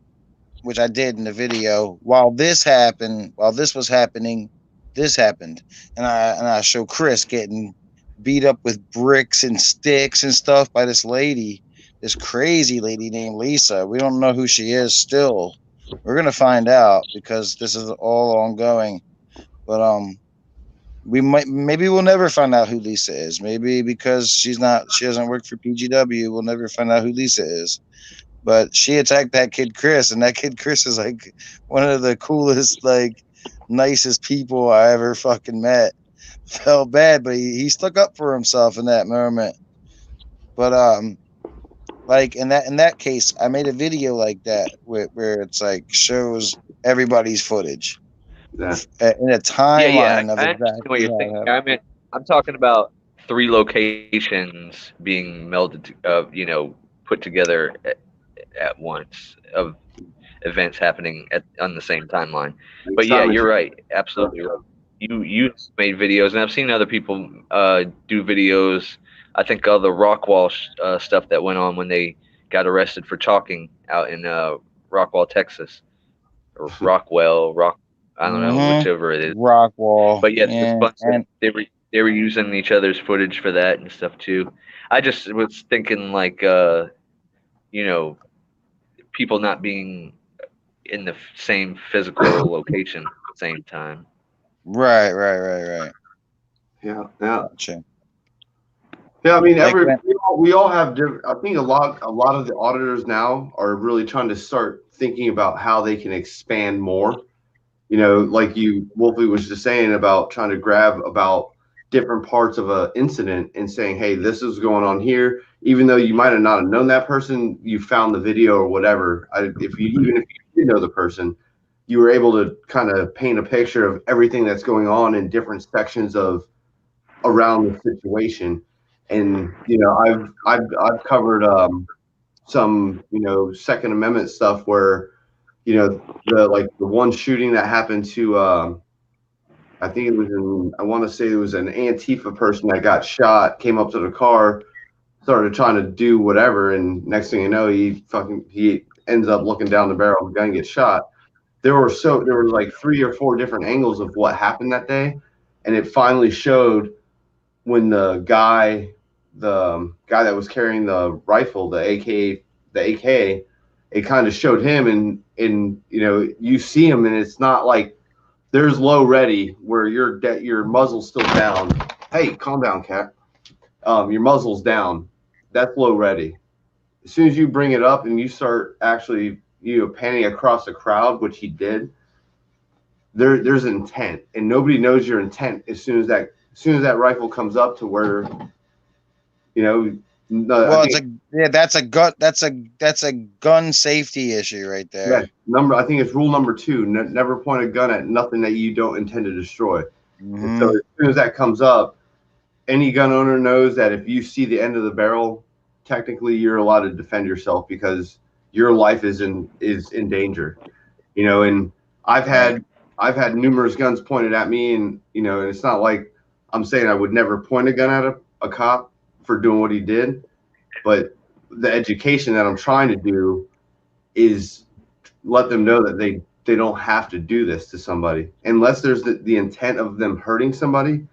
which I did in the video, while this was happening, this happened, and I show Chris getting beat up with bricks and sticks and stuff by this crazy lady named Lisa. We don't know who she is still. We're gonna find out because this is all ongoing. But maybe we'll never find out who Lisa is. Maybe because she doesn't work for PGW, we'll never find out who Lisa is. But she attacked that kid Chris, and that kid Chris is like one of the coolest, like nicest people I ever fucking met. Felt bad, but he stuck up for himself in that moment. But like in that case, I made a video like that where it's like shows everybody's footage Yeah. in a Yeah, timeline of I understand what exactly you're how it thinking. happened. I'm talking about 3 locations being melded, put together at once of events happening on the same timeline. Like But yeah, Simon, you're right, absolutely right. You made videos, and I've seen other people do videos. I think all the Rockwall stuff that went on when they got arrested for talking out in Rockwall, Texas, or Rock. I don't know whichever it is. Rockwall, But yeah, there's a yeah, bunch of and they were using each other's footage for that and stuff too. I just was thinking like you know, people not being in the same physical location at the same time. right. yeah. Gotcha. Yeah, I mean, Like when, we all have different. I think a lot of the auditors now are really trying to start thinking about how they can expand more. You know, like Wolfie was just saying about trying to grab about different parts of a incident and saying, "Hey, this is going on here." Even though you might have not have known that person, you found the video or whatever. If you did know the person, you were able to kind of paint a picture of everything that's going on in different sections of around the situation. And I've covered some Second Amendment stuff where the one shooting that happened to I think it was I want to say it was an Antifa person that got shot, came up to the car, started trying to do whatever, and next thing you know, he ends up looking down the barrel of the gun and gets shot. There were like 3 or 4 different angles of what happened that day, and it finally showed when the guy that was carrying the rifle, the AK, it kind of showed him, and you see him, and it's not like there's low ready where your muzzle's still down. Hey, calm down, cat. Your muzzle's down. That's low ready. As soon as you bring it up and you start actually panning across the crowd, which he did, there's intent, and nobody knows your intent as soon as that rifle comes up to where well, that's a gun safety issue right there. Yeah, I think it's rule number 2: never point a gun at nothing that you don't intend to destroy. And so as soon as that comes up, any gun owner knows that if you see the end of the barrel, technically you're allowed to defend yourself because your life is in danger. And I've had numerous guns pointed at me, and and it's not like I'm saying I would never point a gun at a cop for doing what he did, but the education that I'm trying to do is let them know that they don't have to do this to somebody unless there's the intent of them hurting somebody.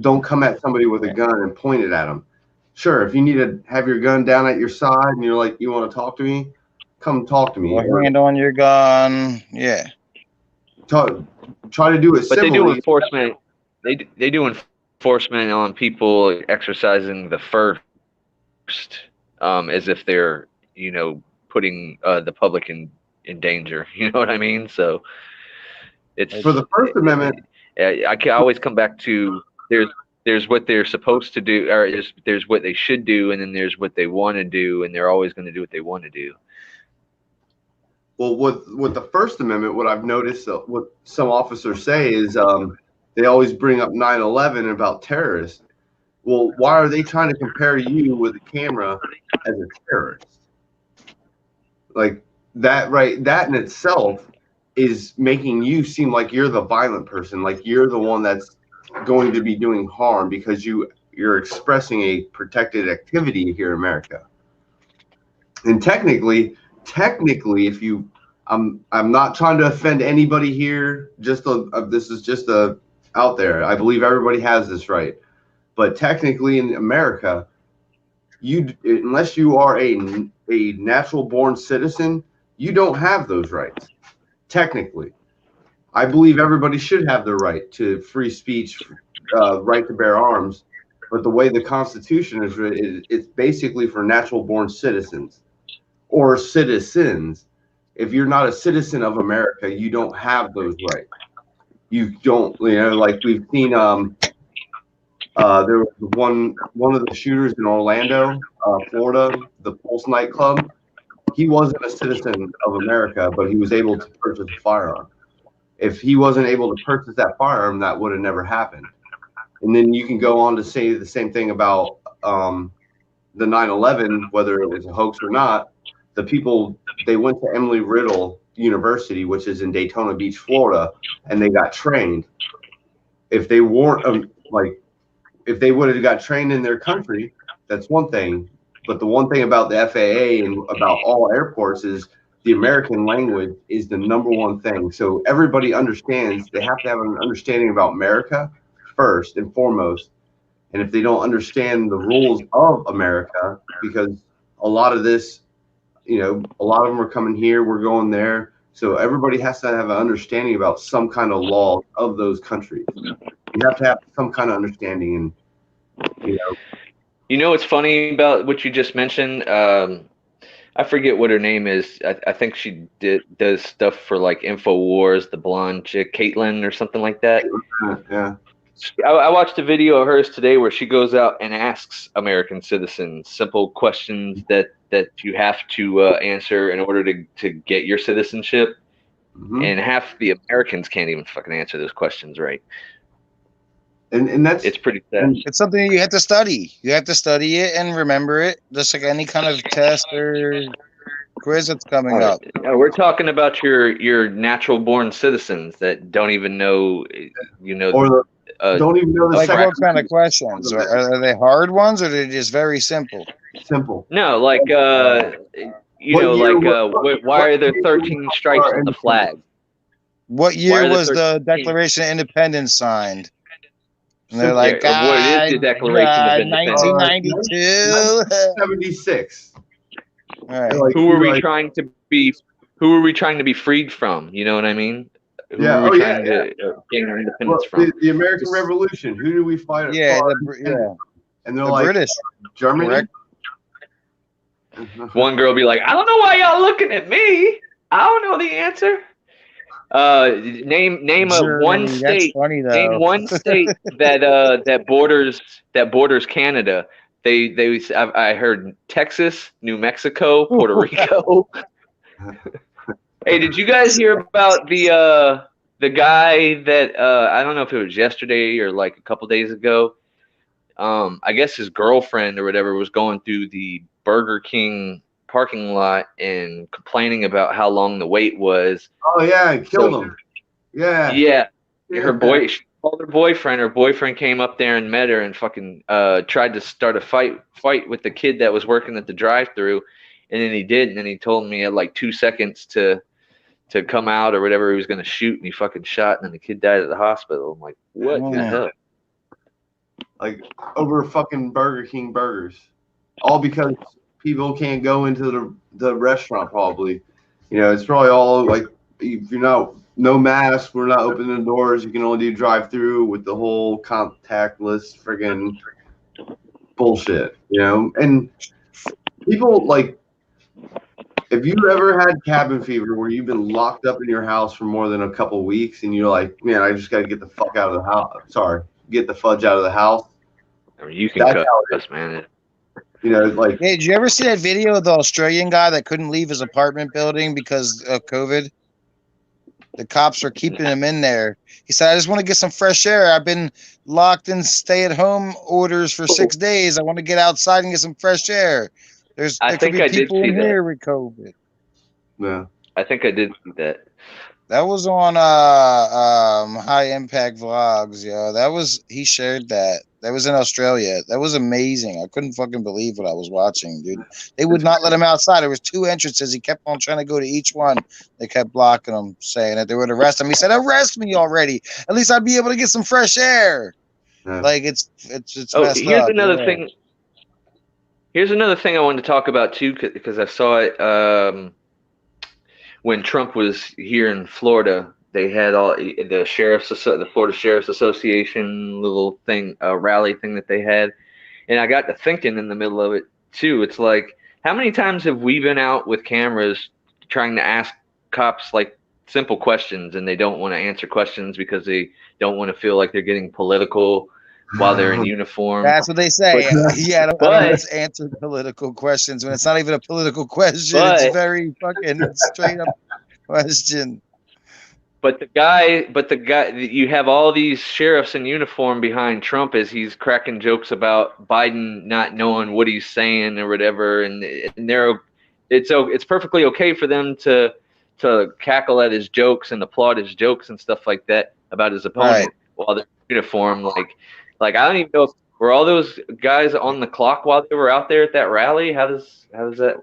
Don't come at somebody with a gun and point it at them. Sure, if you need to have your gun down at your side and you're like, you want to talk to me, come talk to me. Hand on your gun, yeah. Try to do it. But they do enforcement. They do enforcement on people exercising the first, as if they're putting the public in danger. You know what I mean? So it's for the First Amendment. I can always come back to there's what they're supposed to do, or there's what they should do, and then there's what they want to do, and they're always going to do what they want to do. Well, with the First Amendment, what I've noticed, what some officers say is they always bring up 9/11 about terrorists. Well, why are they trying to compare you with a camera as a terrorist? Like that, right? That in itself is making you seem like you're the violent person, like you're the one that's going to be doing harm because you're expressing a protected activity here in America. And technically, if you, I'm not trying to offend anybody here. This is just out there. I believe everybody has this right, but technically in America, unless you are a natural born citizen, you don't have those rights. Technically, I believe everybody should have the right to free speech, right to bear arms. But the way the Constitution is written, it's basically for natural born citizens or citizens. If you're not a citizen of America, you don't have those rights. You don't, like we've seen There was one of the shooters in Orlando, Florida, the Pulse nightclub. He wasn't a citizen of America, but he was able to purchase a firearm. If he wasn't able to purchase that firearm, that would have never happened. And then you can go on to say the same thing about the 9/11, whether it was a hoax or not. The people, they went to Emory Riddle University, which is in Daytona Beach, Florida, and they got trained. If they weren't if they would have got trained in their country, that's one thing. But the one thing about the FAA and about all airports is the American language is the number one thing. So everybody understands they have to have an understanding about America first and foremost. And if they don't understand the rules of America, because a lot of this, a lot of them are coming here, we're going there. So everybody has to have an understanding about some kind of law of those countries. You have to have some kind of understanding, and You know what's funny about what you just mentioned? I forget what her name is. I think she does stuff for like InfoWars, the blonde chick, Caitlin or something like that. Yeah. I watched a video of hers today where she goes out and asks American citizens simple questions that you have to answer in order to get your citizenship. Mm-hmm. And half the Americans can't even fucking answer those questions right. And it's pretty sad. It's something you have to study. You have to study it and remember it, just like any kind of test or quiz that's coming up. We're talking about your natural born citizens that don't even know, or don't even know the like what kind of questions? Are they hard ones or are they just very simple? Simple. No, like why are there 13 stripes on the flag? What year was the Declaration of Independence signed? And they're like, what is the Declaration of Independence? 1992, 76. Right. Like, who are we trying to be? Who are we trying to be freed from? You know what I mean? Who are we trying to gain our independence from? The American Revolution. Who did we fight? And they're like British, Germany. Correct? One girl be like, I don't know why y'all looking at me. I don't know the answer. Name one state. Name one state that borders Canada. I heard Texas, New Mexico, Puerto Rico. Hey, did you guys hear about the guy that I don't know if it was yesterday or like a couple days ago? I guess his girlfriend or whatever was going through the Burger King parking lot and complaining about how long the wait was. Oh yeah, killed him. Yeah. She called her boyfriend. Her boyfriend came up there and met her and fucking tried to start a fight with the kid that was working at the drive-thru, and then he did, and then he told me he had like 2 seconds to come out or whatever he was gonna shoot, and he fucking shot, and then the kid died at the hospital. I'm like, what the hell? Like over fucking Burger King burgers, all because people can't go into the restaurant. Probably, it's probably all like, if you're no mask, we're not opening the doors. You can only do drive-through with the whole contactless friggin' bullshit, And people like, if you ever had cabin fever where you've been locked up in your house for more than a couple of weeks and you're like, man, I just got to get the fuck out of the house. Sorry, get the fudge out of the house. I mean, you can cut us, man. Like, hey, did you ever see that video of the Australian guy that couldn't leave his apartment building because of COVID? The cops are keeping him in there. He said, I just want to get some fresh air. I've been locked in stay-at-home orders for 6 days. I want to get outside and get some fresh air. There could be people in here with COVID. Yeah. I think I did see that. That was on High Impact Vlogs, yo. He shared that. That was in Australia. That was amazing. I couldn't fucking believe what I was watching, dude. They would not let him outside. There was 2 entrances. He kept on trying to go to each one. They kept blocking him, saying that they would arrest him. He said, "Arrest me already. At least I'd be able to get some fresh air." Yeah. Like it's messed up. Here's another thing. Here's another thing I wanted to talk about too, because I saw it when Trump was here in Florida. They had all the Florida Sheriff's Association little thing, rally thing that they had, and I got to thinking in the middle of it too. It's like, how many times have we been out with cameras trying to ask cops like simple questions, and they don't want to answer questions because they don't want to feel like they're getting political while they're in uniform. That's what they say. Yeah, I don't But answer political questions when it's not even a political question. But- It's very fucking straight up question. But the guy, you have all these sheriffs in uniform behind Trump as he's cracking jokes about Biden not knowing what he's saying or whatever, and it's perfectly okay for them to cackle at his jokes and applaud his jokes and stuff like that about his opponent while they're in uniform. Like I don't even know if were all those guys on the clock while they were out there at that rally. How does that?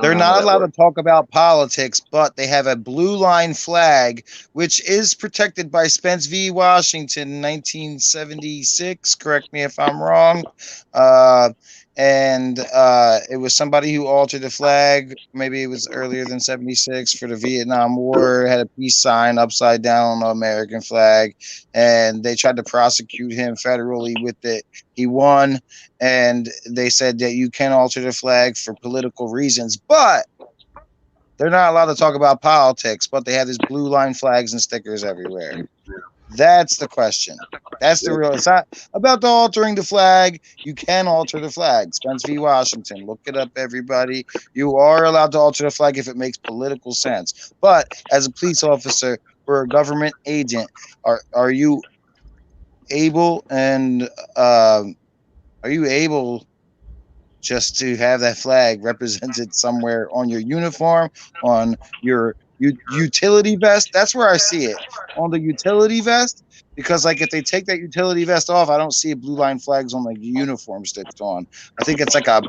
They're not allowed to talk about politics, but they have a blue line flag, which is protected by Spence v. Washington in 1976. Correct me if I'm wrong. And it was somebody who altered the flag. Maybe it was earlier than 76 for the Vietnam War. It had a peace sign upside down on the American flag. And they tried to prosecute him federally with it. He won. And they said that you can alter the flag for political reasons. But they're not allowed to talk about politics. But they have these blue line flags and stickers everywhere. That's the question. That's the real. It's not about the altering the flag. You can alter the flag. Spence v. Washington. Look it up, everybody. You are allowed to alter the flag if it makes political sense. But as a police officer or a government agent, are you able just to have that flag represented somewhere on your uniform, on your utility vest? That's where I see it, on the utility vest, because like if they take that utility vest off, I don't see blue line flags on like the uniform stitched on. I think it's like a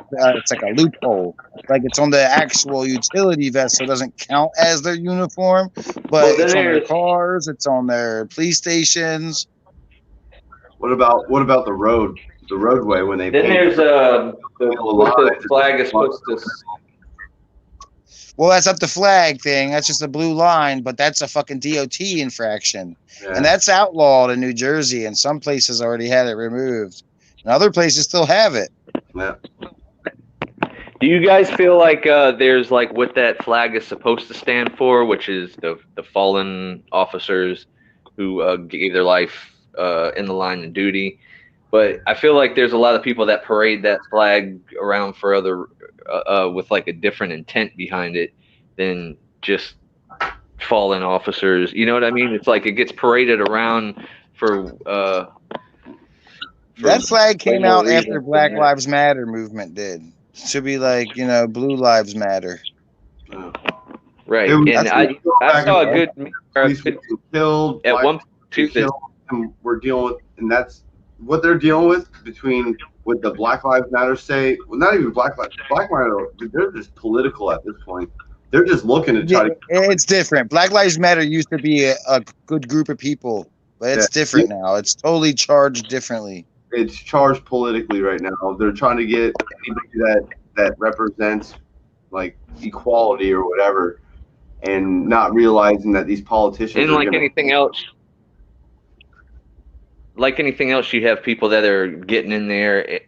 loophole, like it's on the actual utility vest, so it doesn't count as their uniform, but it's on their cars, it's on their police stations. What about the roadway when they? Then there's the flag is supposed to. Well, that's up the flag thing. That's just a blue line, but that's a fucking DOT infraction. Yeah. And that's outlawed in New Jersey, and some places already had it removed. And other places still have it. Yeah. Do you guys feel like there's like what that flag is supposed to stand for, which is the fallen officers who gave their life in the line of duty? But I feel like there's a lot of people that parade that flag around for other with like a different intent behind it than just fallen officers. You know what I mean? It's like it gets paraded around for that flag came out after Black Lives Matter movement did. Should be like, Blue Lives Matter. Right. And I saw a good killed at one point too. We're dealing with, and that's what they're dealing with with the Black Lives Matter not even Black Matter, they're just political at this point. They're just looking to try to. It's different. Black Lives Matter used to be a good group of people, but it's different now. It's totally charged differently. It's charged politically right now. They're trying to get anybody that represents like equality or whatever, and not realizing that these politicians. And like anything else. Like anything else, you have people that are getting in there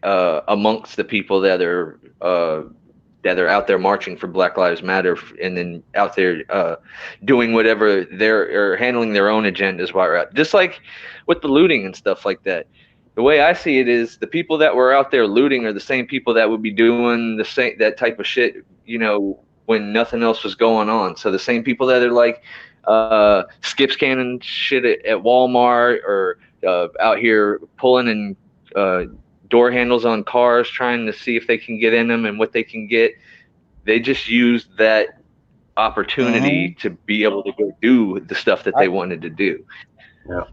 amongst the people that are out there marching for Black Lives Matter, and then out there doing whatever or handling their own agendas while we're out. Just like with the looting and stuff like that. The way I see it is the people that were out there looting are the same people that would be doing that type of shit, when nothing else was going on. So the same people that are like skip scanning shit at Walmart or out here pulling in door handles on cars, trying to see if they can get in them and what they can get. They just used that opportunity to be able to go do the stuff that they wanted to do. Yeah.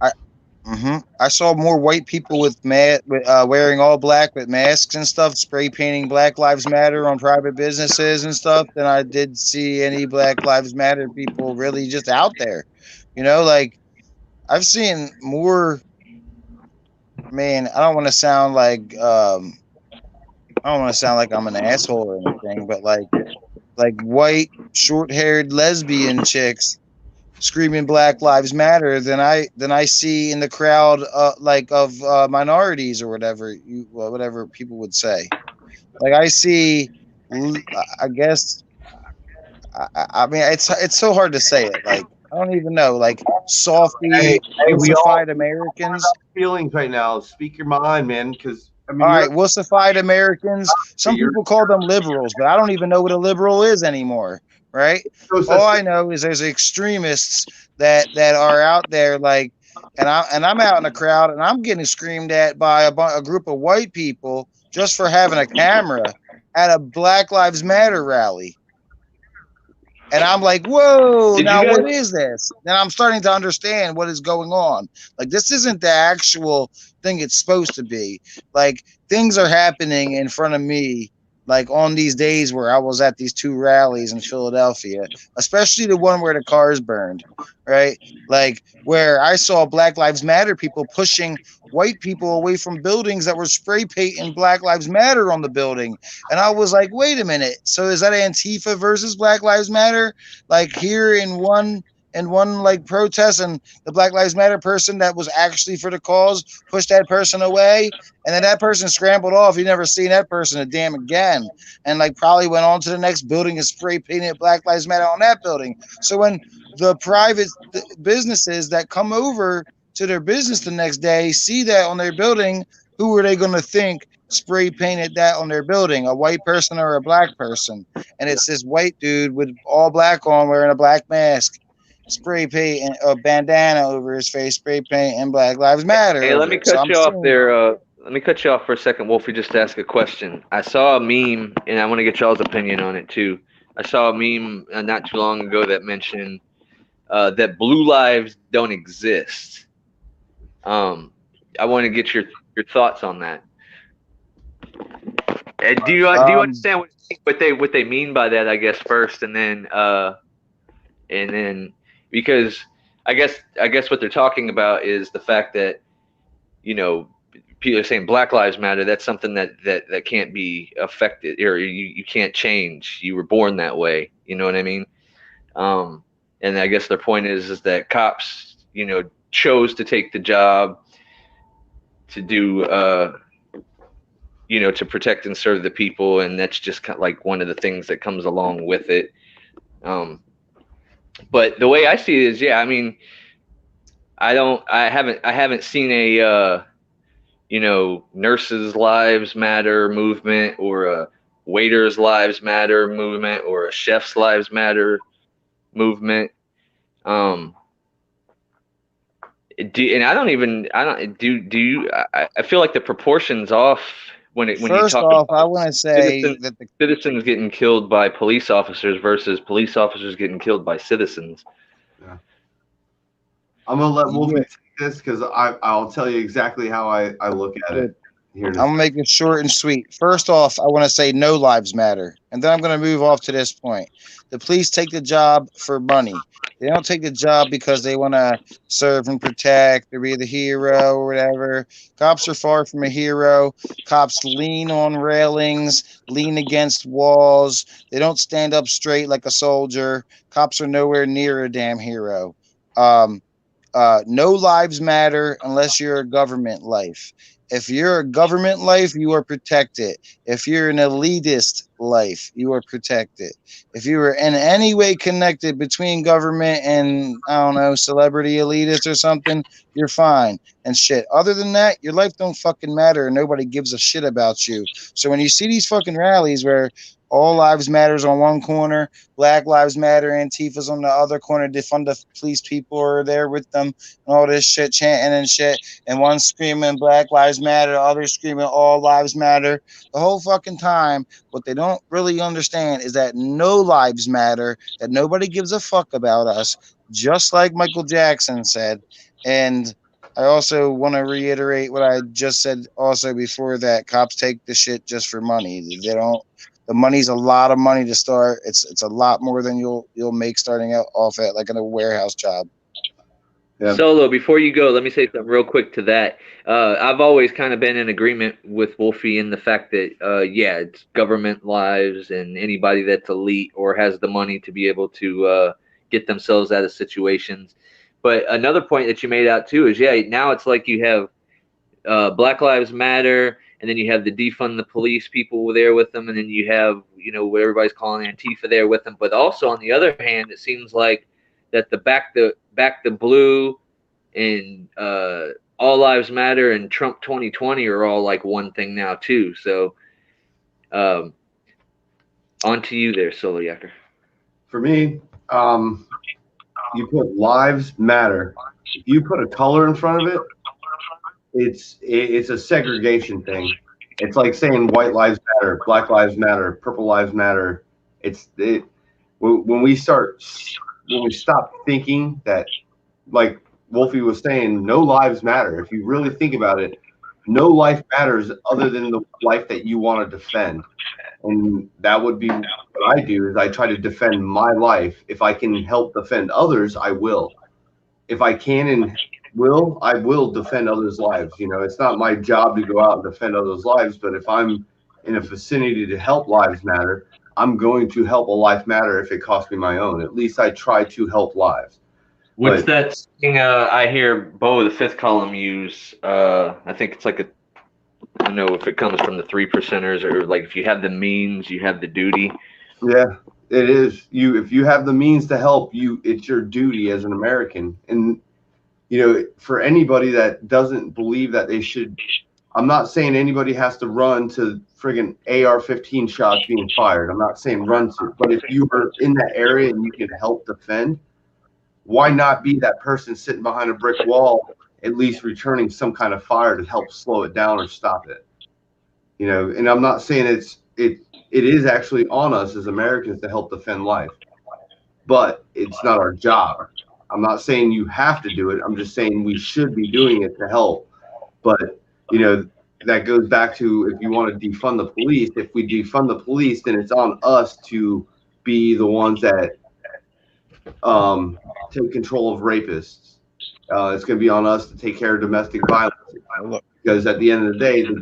I saw more white people with wearing all black with masks and stuff, spray painting Black Lives Matter on private businesses and stuff than I did see any Black Lives Matter people really just out there. Like I've seen more. Man, I don't want to sound like I'm an asshole or anything, but like white short-haired lesbian chicks screaming Black Lives Matter than I see in the crowd of minorities or whatever people would say. Like I see, I guess. I mean, it's so hard to say it. Like I don't even know. Like softy, Hey, we all wussified Americans. feelings right now. Speak your mind, man. Because I mean, All right, wussified Americans. Some people call them liberals, but I don't even know what a liberal is anymore. Right? All I know is there's extremists that are out there, like, and I'm out in the crowd and I'm getting screamed at by a group of white people just for having a camera at a Black Lives Matter rally. And I'm like, whoa, now what is this? Then I'm starting to understand what is going on. Like, this isn't the actual thing it's supposed to be. Like, things are happening in front of me, like on these days where I was at these 2 rallies in Philadelphia, especially the one where the cars burned, right? Like, where I saw Black Lives Matter people pushing white people away from buildings that were spray painting Black Lives Matter on the building. And I was like, wait a minute. So is that Antifa versus Black Lives Matter? Like, here in one like protest, and the Black Lives Matter person that was actually for the cause pushed that person away, and then that person scrambled off. You never seen that person a damn again, and like probably went on to the next building and spray painted Black Lives Matter on that building. So when the private businesses that come over to their business the next day see that on their building, who are they going to think spray painted that on their building? A white person or a black person? And it's this white dude with all black on, wearing a black mask, spray paint and a bandana over his face, spray paint and Black Lives Matter. Hey, let me cut you off there. Let me cut you off for a second, Wolfie, just to ask a question. I saw a meme, and I want to get y'all's opinion on it too. I saw a meme not too long ago that mentioned that blue lives don't exist. I want to get your thoughts on that. Do you understand what they mean by that? I guess first, and then because I guess what they're talking about is the fact that, you know, people are saying Black Lives Matter. That's something that can't be affected, or you can't change. You were born that way. You know what I mean? And I guess their point is that cops, you know, chose to take the job to do, you know, to protect and serve the people, and that's just kind of like one of the things that comes along with it. But the way I see it is, yeah, I mean, I haven't seen a, you know, nurses' lives matter movement, or a waiters' lives matter movement, or a chef's lives matter movement. I feel like the proportion's off when you talk about, I want to say that the citizens getting killed by police officers versus police officers getting killed by citizens. Yeah. I'm gonna let Wolfie take this because I'll tell you exactly how I look at it. I'm gonna make it short and sweet. First off, I want to say no lives matter, and then I'm gonna move off to this point. The police take the job for money. They don't take the job because they want to serve and protect or be the hero or whatever. Cops are far from a hero. Cops lean on railings, lean against walls. They don't stand up straight like a soldier. Cops are nowhere near a damn hero. No lives matter unless you're a government life. If you're a government life, you are protected. If you're an elitist life, you are protected. If you were in any way connected between government and, I don't know, celebrity elitist or something, you're fine and shit. Other than that, your life don't fucking matter and nobody gives a shit about you. So when you see these fucking rallies where all lives matters on one corner, Black Lives Matter, Antifa's on the other corner, defund the police people are there with them, and all this shit, chanting and shit, and one screaming Black Lives Matter, the other screaming all lives matter, the whole fucking time. What they don't really understand is that no lives matter, that nobody gives a fuck about us, just like Michael Jackson said. And I also want to reiterate what I just said also before, that cops take the shit just for money. They don't. The money's a lot of money to start. It's a lot more than you'll make starting out off at like in a warehouse job. Yeah. Solo, before you go, let me say something real quick to that. I've always kind of been in agreement with Wolfie in the fact that, yeah, it's government lives and anybody that's elite or has the money to be able to get themselves out of situations. But another point that you made out too is, yeah, now it's like you have Black Lives Matter, and then you have the defund the police people there with them, and then you have, you know, what everybody's calling Antifa there with them. But also on the other hand, it seems like that the back the blue and All Lives Matter and Trump 2020 are all like one thing now too. So on to you there, Solo Yacker. For me, you put lives matter. If you put a color in front of it, it's a segregation thing. It's like saying white lives matter, black lives matter, purple lives matter. When we stop thinking that, like Wolfie was saying, no lives matter. If you really think about it, no life matters other than the life that you want to defend. And that would be what I do, is I try to defend my life. If I can help defend others, I will. If I can and will, I will defend others' lives. You know, it's not my job to go out and defend others' lives, but if I'm in a vicinity to help lives matter, I'm going to help a life matter if it costs me my own. At least I try to help lives. What's that thing I hear Bo the Fifth Column use? I think it's like I don't know if it comes from the 3%ers or like if you have the means, you have the duty. Yeah, it is. If you have the means to help, it's your duty as an American. And you know, for anybody that doesn't believe that they should, I'm not saying anybody has to run to friggin' AR-15 shots being fired. I'm not saying run to, but if you are in that area and you can help defend, why not be that person sitting behind a brick wall, at least returning some kind of fire to help slow it down or stop it? You know, and I'm not saying it is actually on us as Americans to help defend life, but it's not our job. I'm not saying you have to do it. I'm just saying we should be doing it to help. But, you know, that goes back to, if you want to defund the police, if we defund the police, then it's on us to be the ones that take control of rapists. It's going to be on us to take care of domestic violence, because at the end of the day, the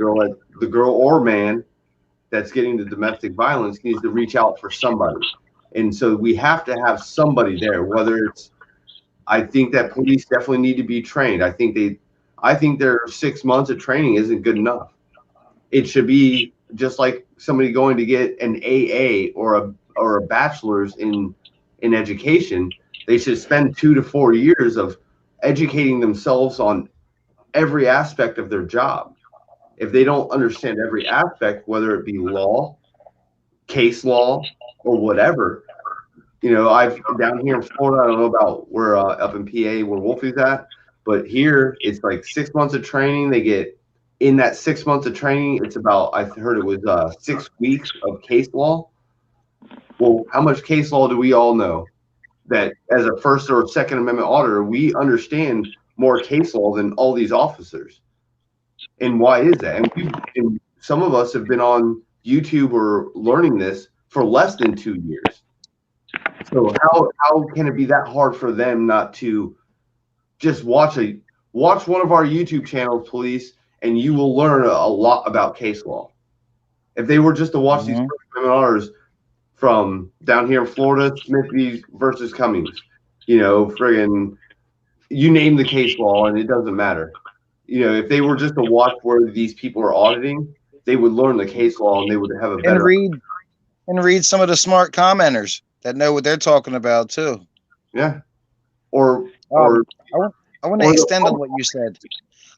girl or man that's getting the domestic violence needs to reach out for somebody. And so we have to have somebody there, whether it's, I think that police definitely need to be trained. I think their 6 months of training isn't good enough. It should be just like somebody going to get an AA or a bachelor's in education. They should spend 2 to 4 years of educating themselves on every aspect of their job. If they don't understand every aspect, whether it be law, case law, or whatever, you know, I've down here in Florida, I don't know about where up in PA where Wolfie's at, but here it's like 6 months of training. They get in that 6 months of training. It's about, I heard it was 6 weeks of case law. Well, how much case law do we all know? That as a First or Second Amendment auditor, we understand more case law than all these officers. And why is that? And some of us have been on YouTube or learning this for less than 2 years. So how can it be that hard for them not to just watch one of our YouTube channels, please, and you will learn a lot about case law. If they were just to watch these webinars from down here in Florida, Smith versus Cummings, you know, friggin', you name the case law and it doesn't matter. You know, if they were just to watch where these people are auditing, they would learn the case law and they would have a better and read some of the smart commenters that know what they're talking about too. Yeah. I want to extend on what you said.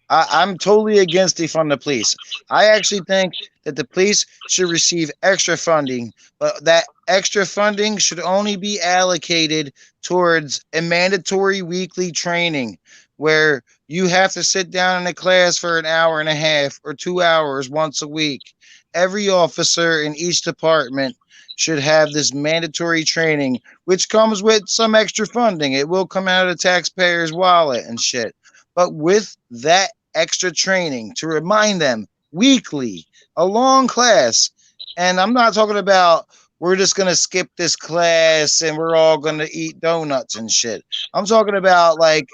I'm totally against defund the police. I actually think that the police should receive extra funding, but that extra funding should only be allocated towards a mandatory weekly training where you have to sit down in a class for an hour and a half or 2 hours once a week. Every officer in each department should have this mandatory training, which comes with some extra funding. It will come out of the taxpayer's wallet and shit. But with that extra training to remind them weekly, a long class, and I'm not talking about we're just going to skip this class and we're all going to eat donuts and shit. I'm talking about like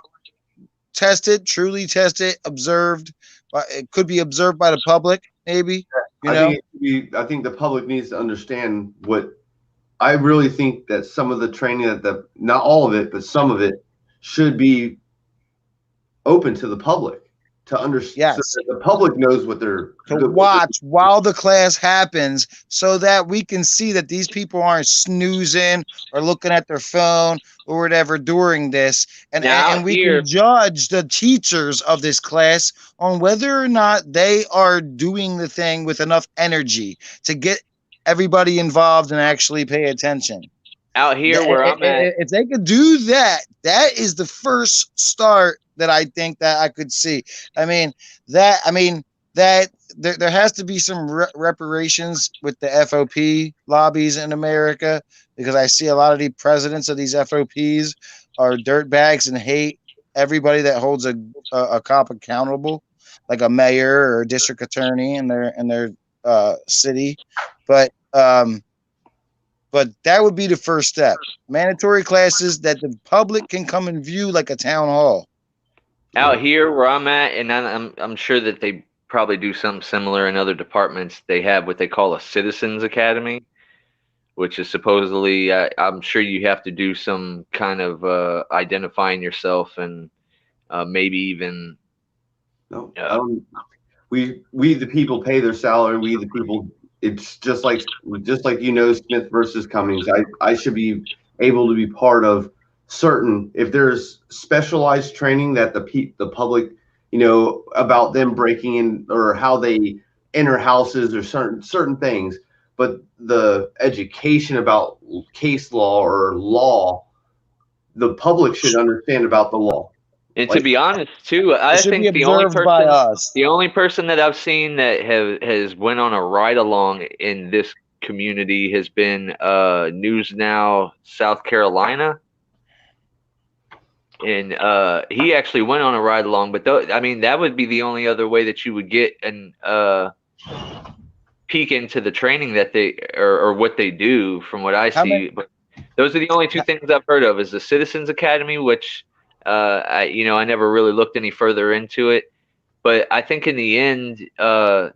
tested, truly tested, observed. It could be observed by the public, maybe. I think the public needs to understand what I really think that some of the training not all of it, but some of it should be open to the public. to understand, Yes. so that the public knows what they're to watch while the class happens, so that we can see that these people aren't snoozing or looking at their phone or whatever during this, and we can judge the teachers of this class on whether or not they are doing the thing with enough energy to get everybody involved and actually pay attention. Out here where I'm at, if they could do that, that is the first start that I think that I could see. That there has to be some reparations with the FOP lobbies in America, because I see a lot of the presidents of these FOPs are dirtbags and hate everybody that holds a cop accountable, like a mayor or a district attorney in their city. But that would be the first step. Mandatory classes that the public can come and view, like a town hall. Out here where I'm at, and I'm sure that they probably do something similar in other departments. They have what they call a citizens academy, which is supposedly, I'm sure you have to do some kind of identifying yourself, and maybe even. No, we the people pay their salary. We the people. It's just like Smith versus Cummings. I should be able to be part of certain, if there's specialized training that the public, about them breaking in or how they enter houses or certain things, but the education about case law or law, the public should understand about the law. And to be honest, too, I think the only person that I've seen that has went on a ride along in this community has been News Now, South Carolina, and he actually went on a ride along. But that would be the only other way that you would get an peek into the training that they or what they do, from what I see. But those are the only two things I've heard of: is the Citizens Academy, which. I never really looked any further into it, but I think in the end,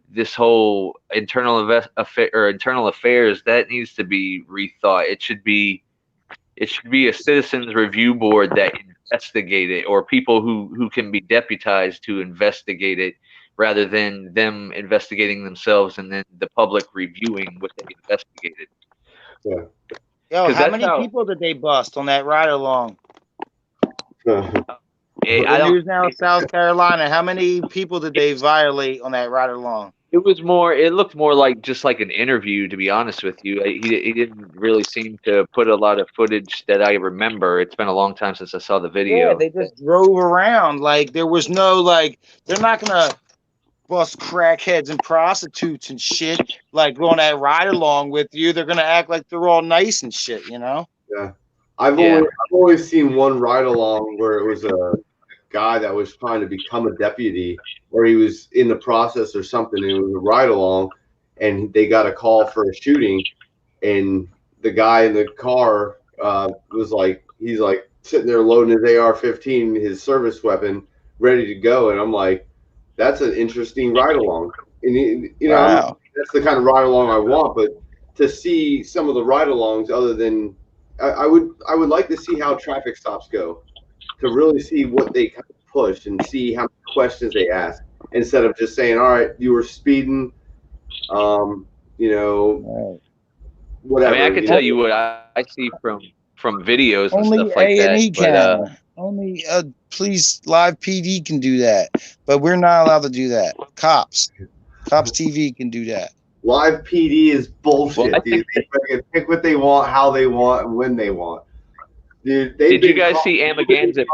this whole internal affairs, that needs to be rethought. It should be a citizens review board that investigate it, or people who can be deputized to investigate it, rather than them investigating themselves and then the public reviewing what they investigated. Yeah. Yo, how many people did they bust on that ride along? News Now, South Carolina. How many people did they violate on that ride along? It looked more like just like an interview, to be honest with you. He didn't really seem to put a lot of footage that I remember. It's been a long time since I saw the video. Yeah, they just drove around. Like, there was no, they're not gonna bust crackheads and prostitutes and shit like on that ride along with you. They're gonna act like they're all nice and shit, Yeah. I've always seen one ride along where it was a guy that was trying to become a deputy, or he was in the process or something, and it was a ride along, and they got a call for a shooting, and the guy in the car was like, he's like sitting there loading his AR-15, his service weapon, ready to go, and I'm like, that's an interesting ride along, and wow. That's the kind of ride along I want. But to see some of the ride alongs, other than I would like to see how traffic stops go, to really see what they kind of push and see how many questions they ask, instead of just saying, all right, you were speeding, whatever. I can tell you what I see from videos and stuff like A&E that. But, only Police Live PD can do that, but we're not allowed to do that. Cops TV can do that. Live PD is bullshit, dude. They pick what they want, how they want, and when they want. Dude, did you guys see Amagansett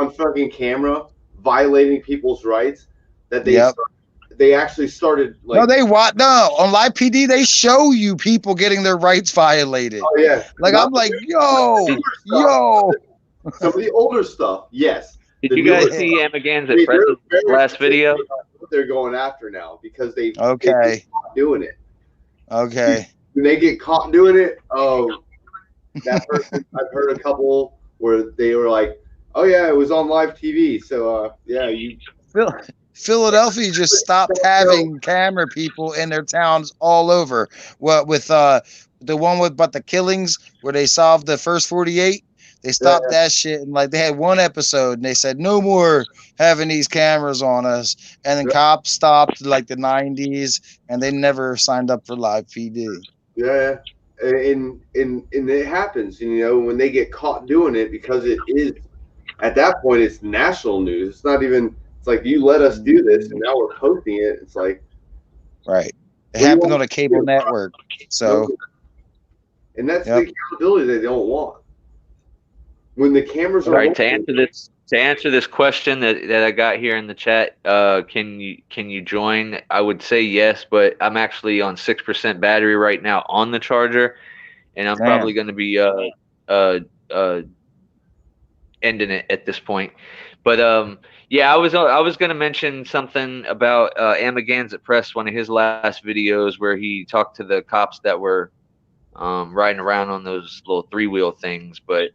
on fucking camera violating people's rights? That they actually started like. No, on Live PD they show you people getting their rights violated. Oh yeah, I'm like, yo. Some of the older stuff, yes. Did you guys see Amagansett last video? What they're going after now, because they get caught doing it. Okay. When they get caught doing it, that person, I've heard a couple where they were like, "Oh yeah, it was on live TV." So Philadelphia just stopped having camera people in their towns all over. What with the one about the killings where they solved the first 48. They stopped that shit, and like they had one episode, and they said no more having these cameras on us. And then cops stopped like the '90s, and they never signed up for live PD. Yeah, and it happens, you know, when they get caught doing it, because it is at that point it's national news. It's not even. It's like, you let us do this, and now we're posting it. It's like, right. It happened on a cable network, so. And that's the accountability they don't want. When the cameras are right. To answer this question that I got here in the chat, can you join? I would say yes, but I'm actually on 6% battery right now on the charger, and I'm probably going to be ending it at this point. But yeah, I was going to mention something about Amagansett Press, one of his last videos where he talked to the cops that were riding around on those little 3-wheel things. But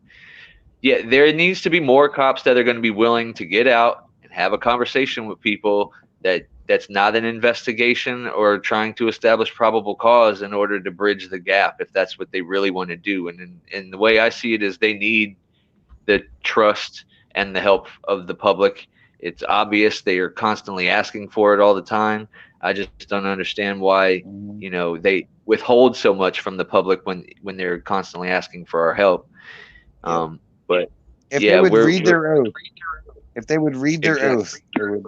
yeah, there needs to be more cops that are going to be willing to get out and have a conversation with people that's not an investigation or trying to establish probable cause in order to bridge the gap, if that's what they really want to do. And the way I see it is they need the trust and the help of the public. It's obvious they are constantly asking for it all the time. I just don't understand why, you know, they withhold so much from the public when they're constantly asking for our help. But if they would read their oath, they would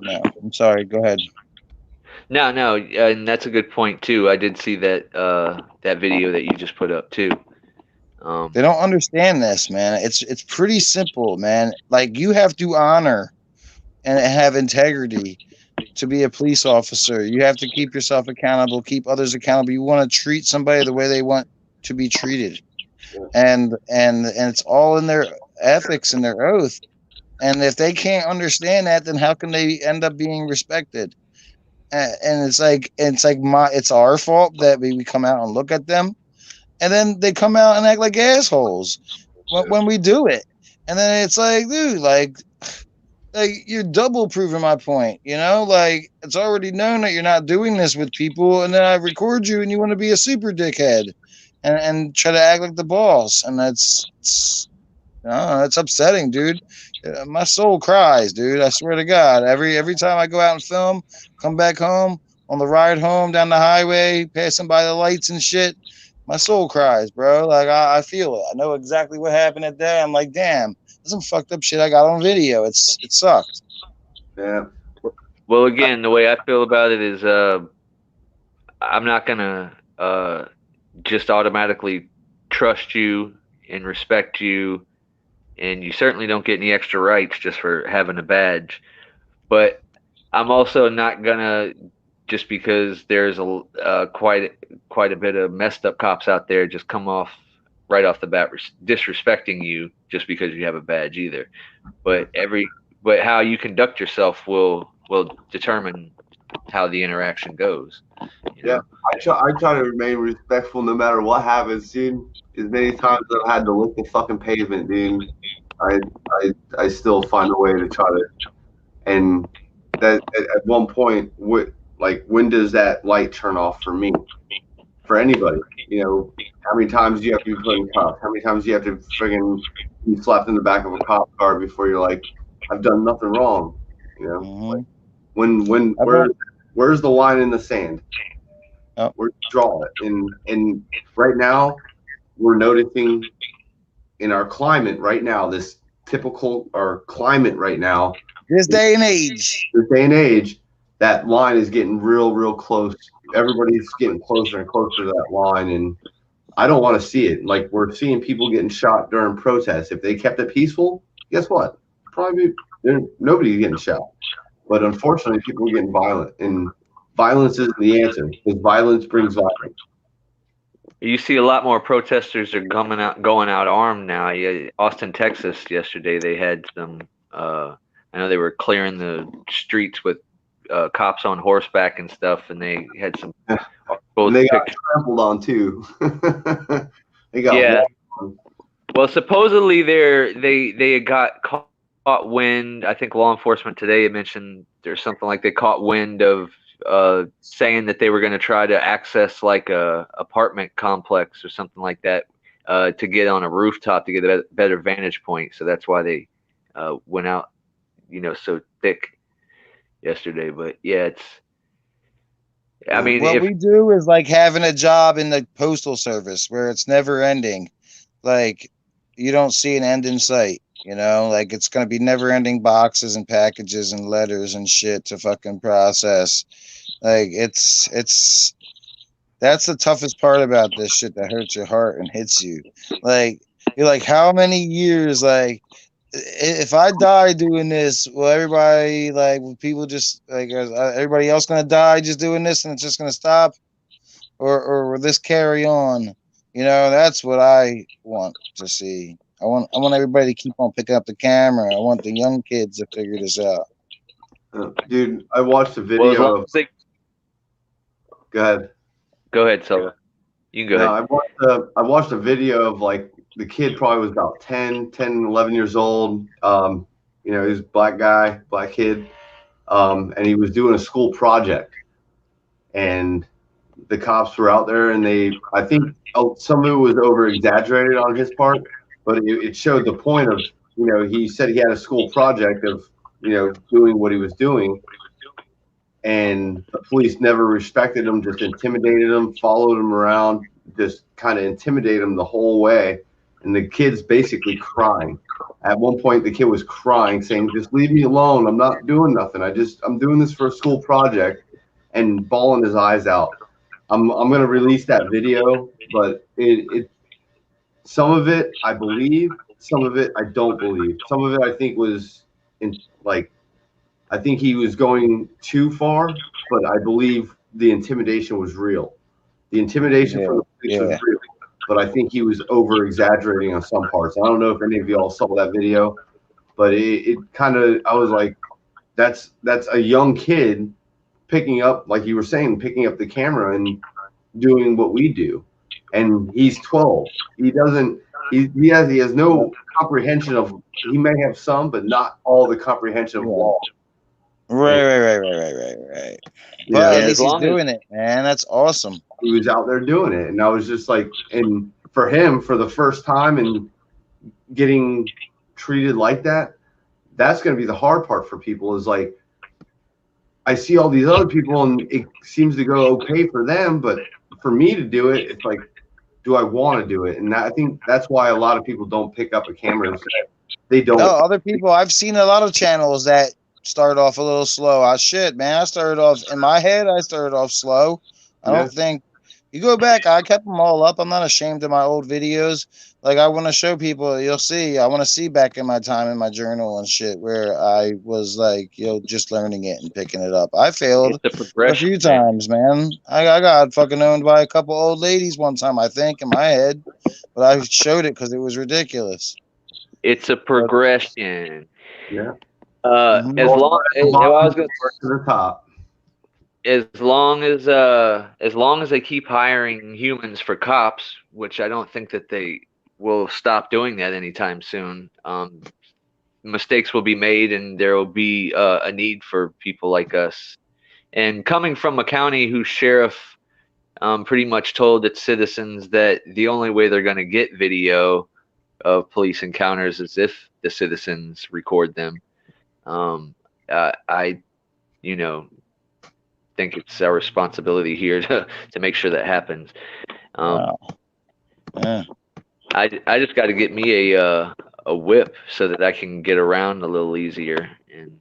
know. I'm sorry, go ahead. No, and that's a good point too. I did see that that video that you just put up too. They don't understand this, man. It's pretty simple, man. Like, you have to honor and have integrity to be a police officer. You have to keep yourself accountable, keep others accountable. You want to treat somebody the way they want to be treated, and it's all in their ethics and their oath. And if they can't understand that, then how can they end up being respected? And it's our fault that we come out and look at them. And then they come out and act like assholes when we do it. And then it's like, dude, like you're double proving my point, you know? Like, it's already known that you're not doing this with people, and then I record you and you want to be a super dickhead and try to act like the boss. And it's upsetting, dude. My soul cries, dude. I swear to God. Every time I go out and film, come back home, on the ride home down the highway, passing by the lights and shit, my soul cries, bro. Like, I feel it. I know exactly what happened that day. I'm like, damn, there's some fucked up shit I got on video. It sucked. Yeah. Well, again, the way I feel about it is I'm not going to just automatically trust you and respect you, and you certainly don't get any extra rights just for having a badge. But I'm also not going to, just because there's quite a bit of messed up cops out there, just come off right off the bat disrespecting you just because you have a badge either. But how you conduct yourself will determine how the interaction goes. Yeah, I try to remain respectful no matter what happens, dude. As many times as I've had to lick the fucking pavement, dude, I still find a way to try to. And that at one point, when does that light turn off for me? For anybody, you know, how many times do you have to be put in cuffs? How many times do you have to friggin' be slapped in the back of a cop car before you're like, I've done nothing wrong, you know? Mm-hmm. Where's the line in the sand? Oh. Where do you draw it? And right now, we're noticing in our climate right now, this typical our climate right now, this day and age, that line is getting real close. Everybody's getting closer and closer to that line, and I don't want to see it. Like, we're seeing people getting shot during protests. If they kept it peaceful, guess what? Probably nobody's getting shot. But unfortunately, people are getting violent, and violence isn't the answer, because violence brings violence. You see a lot more protesters are going out armed now. Austin, Texas, yesterday they had some. I know they were clearing the streets with cops on horseback and stuff, and they had some. They got trampled on too. They got Well, supposedly they got caught wind. I think law enforcement today mentioned there's something like they caught wind of saying that they were going to try to access like a apartment complex or something like that to get on a rooftop to get a better vantage point. So that's why they went out, so thick yesterday. But yeah, I mean, what we do is like having a job in the postal service where it's never ending. Like you don't see an end in sight, like it's going to be never ending boxes and packages and letters and shit to fucking process. Like that's the toughest part about this shit that hurts your heart and hits you. Like you're like, how many years, like, if I die doing this, will everybody, like, will people just, like, is everybody else gonna die just doing this and it's just gonna stop, or will this carry on? That's what I want to see. I want everybody to keep on picking up the camera. I want the young kids to figure this out. Dude, I watched a video of. Go ahead. Go ahead, Silva. You can go ahead. I watched a video of like the kid probably was about 10, 11 years old. He was a black guy, black kid. And he was doing a school project. And the cops were out there and I think some of it was over exaggerated on his part, but it showed the point of, he said he had a school project of, doing what he was doing. And the police never respected him, just intimidated him, followed him around, just kind of intimidated him the whole way. And the kid's basically crying. At one point, the kid was crying, saying, "Just leave me alone. I'm not doing nothing. I'm doing this for a school project," and bawling his eyes out. I'm going to release that video, but some of it I believe, some of it I don't believe. Some of it I think was I think he was going too far, but I believe the intimidation was real. The intimidation from the police was real, but I think he was over exaggerating on some parts. I don't know if any of y'all saw that video, but it kind of, I was like, that's a young kid picking up, like you were saying, picking up the camera and doing what we do. And he's 12. He has no comprehension of, he may have some, but not all the comprehension of law. Right. But at least he's doing it, man. That's awesome. He was out there doing it, and I was just like, and for him, for the first time and getting treated like that, that's going to be the hard part for people. Is like, I see all these other people, and it seems to go okay for them, but for me to do it, it's like, do I want to do it? And I think that's why a lot of people don't pick up a camera and say they don't. No, other people. I've seen a lot of channels that start off a little slow. I started off in my head. I started off slow. I don't think you go back. I kept them all up. I'm not ashamed of my old videos. Like I want to show people. You'll see. I want to see back in my time in my journal and shit where I was like, just learning it and picking it up. I failed a few times, man. I got fucking owned by a couple old ladies one time. I think in my head, but I showed it because it was ridiculous. It's a progression. Yeah. As long as they keep hiring humans for cops, which I don't think that they will stop doing that anytime soon, mistakes will be made and there will be a need for people like us. And coming from a county whose sheriff pretty much told its citizens that the only way they're going to get video of police encounters is if the citizens record them. I think it's our responsibility here to make sure that happens. Wow. Yeah. I just got to get me a whip so that I can get around a little easier. And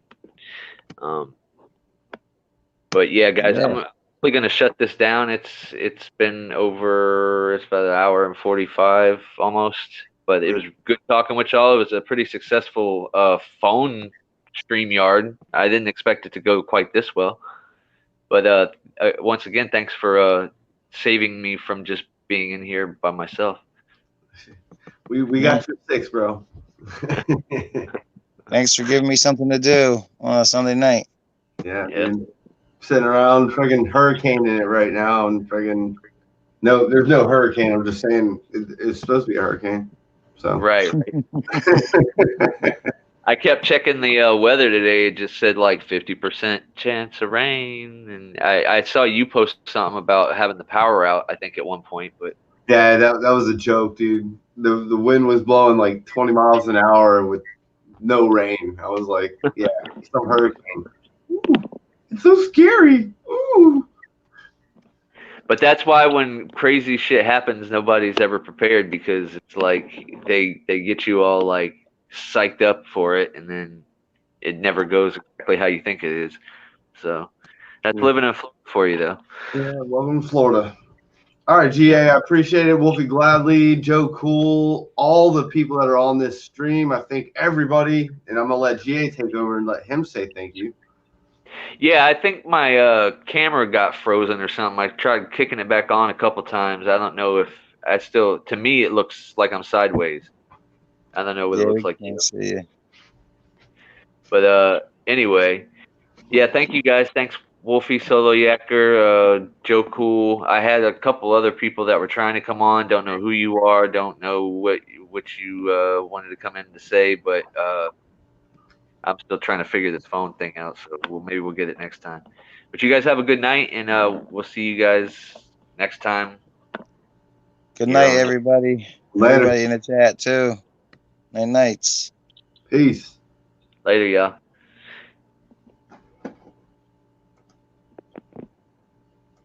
but yeah, guys, I'm probably gonna shut this down. It's been over. It's about an hour and 45 almost. But it was good talking with y'all. It was a pretty successful phone Streamyard. I didn't expect it to go quite this well. But once again, thanks for saving me from just being in here by myself. We got your 6, bro. Thanks for giving me something to do on a Sunday night. Yeah. And sitting around friggin' hurricaning it right now and friggin' no, there's no hurricane. I'm just saying it's supposed to be a hurricane. So right. I kept checking the weather today. It just said like 50% chance of rain, and I saw you post something about having the power out. I think at one point, but Yeah, that was a joke, dude. The wind was blowing like 20 miles an hour with no rain. I was like, yeah, some hurricane. Ooh, it's so scary. Ooh. But that's why when crazy shit happens, nobody's ever prepared, because it's like they get you all like psyched up for it, and then it never goes exactly how you think it is. So that's living in Florida for you, though. Yeah, welcome to Florida. All right, GA, I appreciate it. Wolfie Gladly, Joe Cool, all the people that are on this stream. I thank everybody, and I'm gonna let GA take over and let him say thank you. Yeah, I think my camera got frozen or something. I tried kicking it back on a couple times. I don't know if I still. To me, it looks like I'm sideways. I don't know what it looks like. We can see you. But anyway, yeah. Thank you guys. Thanks, Wolfie, Solo Yacker, Joe Cool. I had a couple other people that were trying to come on. Don't know who you are. Don't know what you wanted to come in to say, but I'm still trying to figure this phone thing out. So maybe we'll get it next time. But you guys have a good night, and we'll see you guys next time. Good night, everybody. Later. Everybody in the chat too. Night nights. Peace. Later, y'all.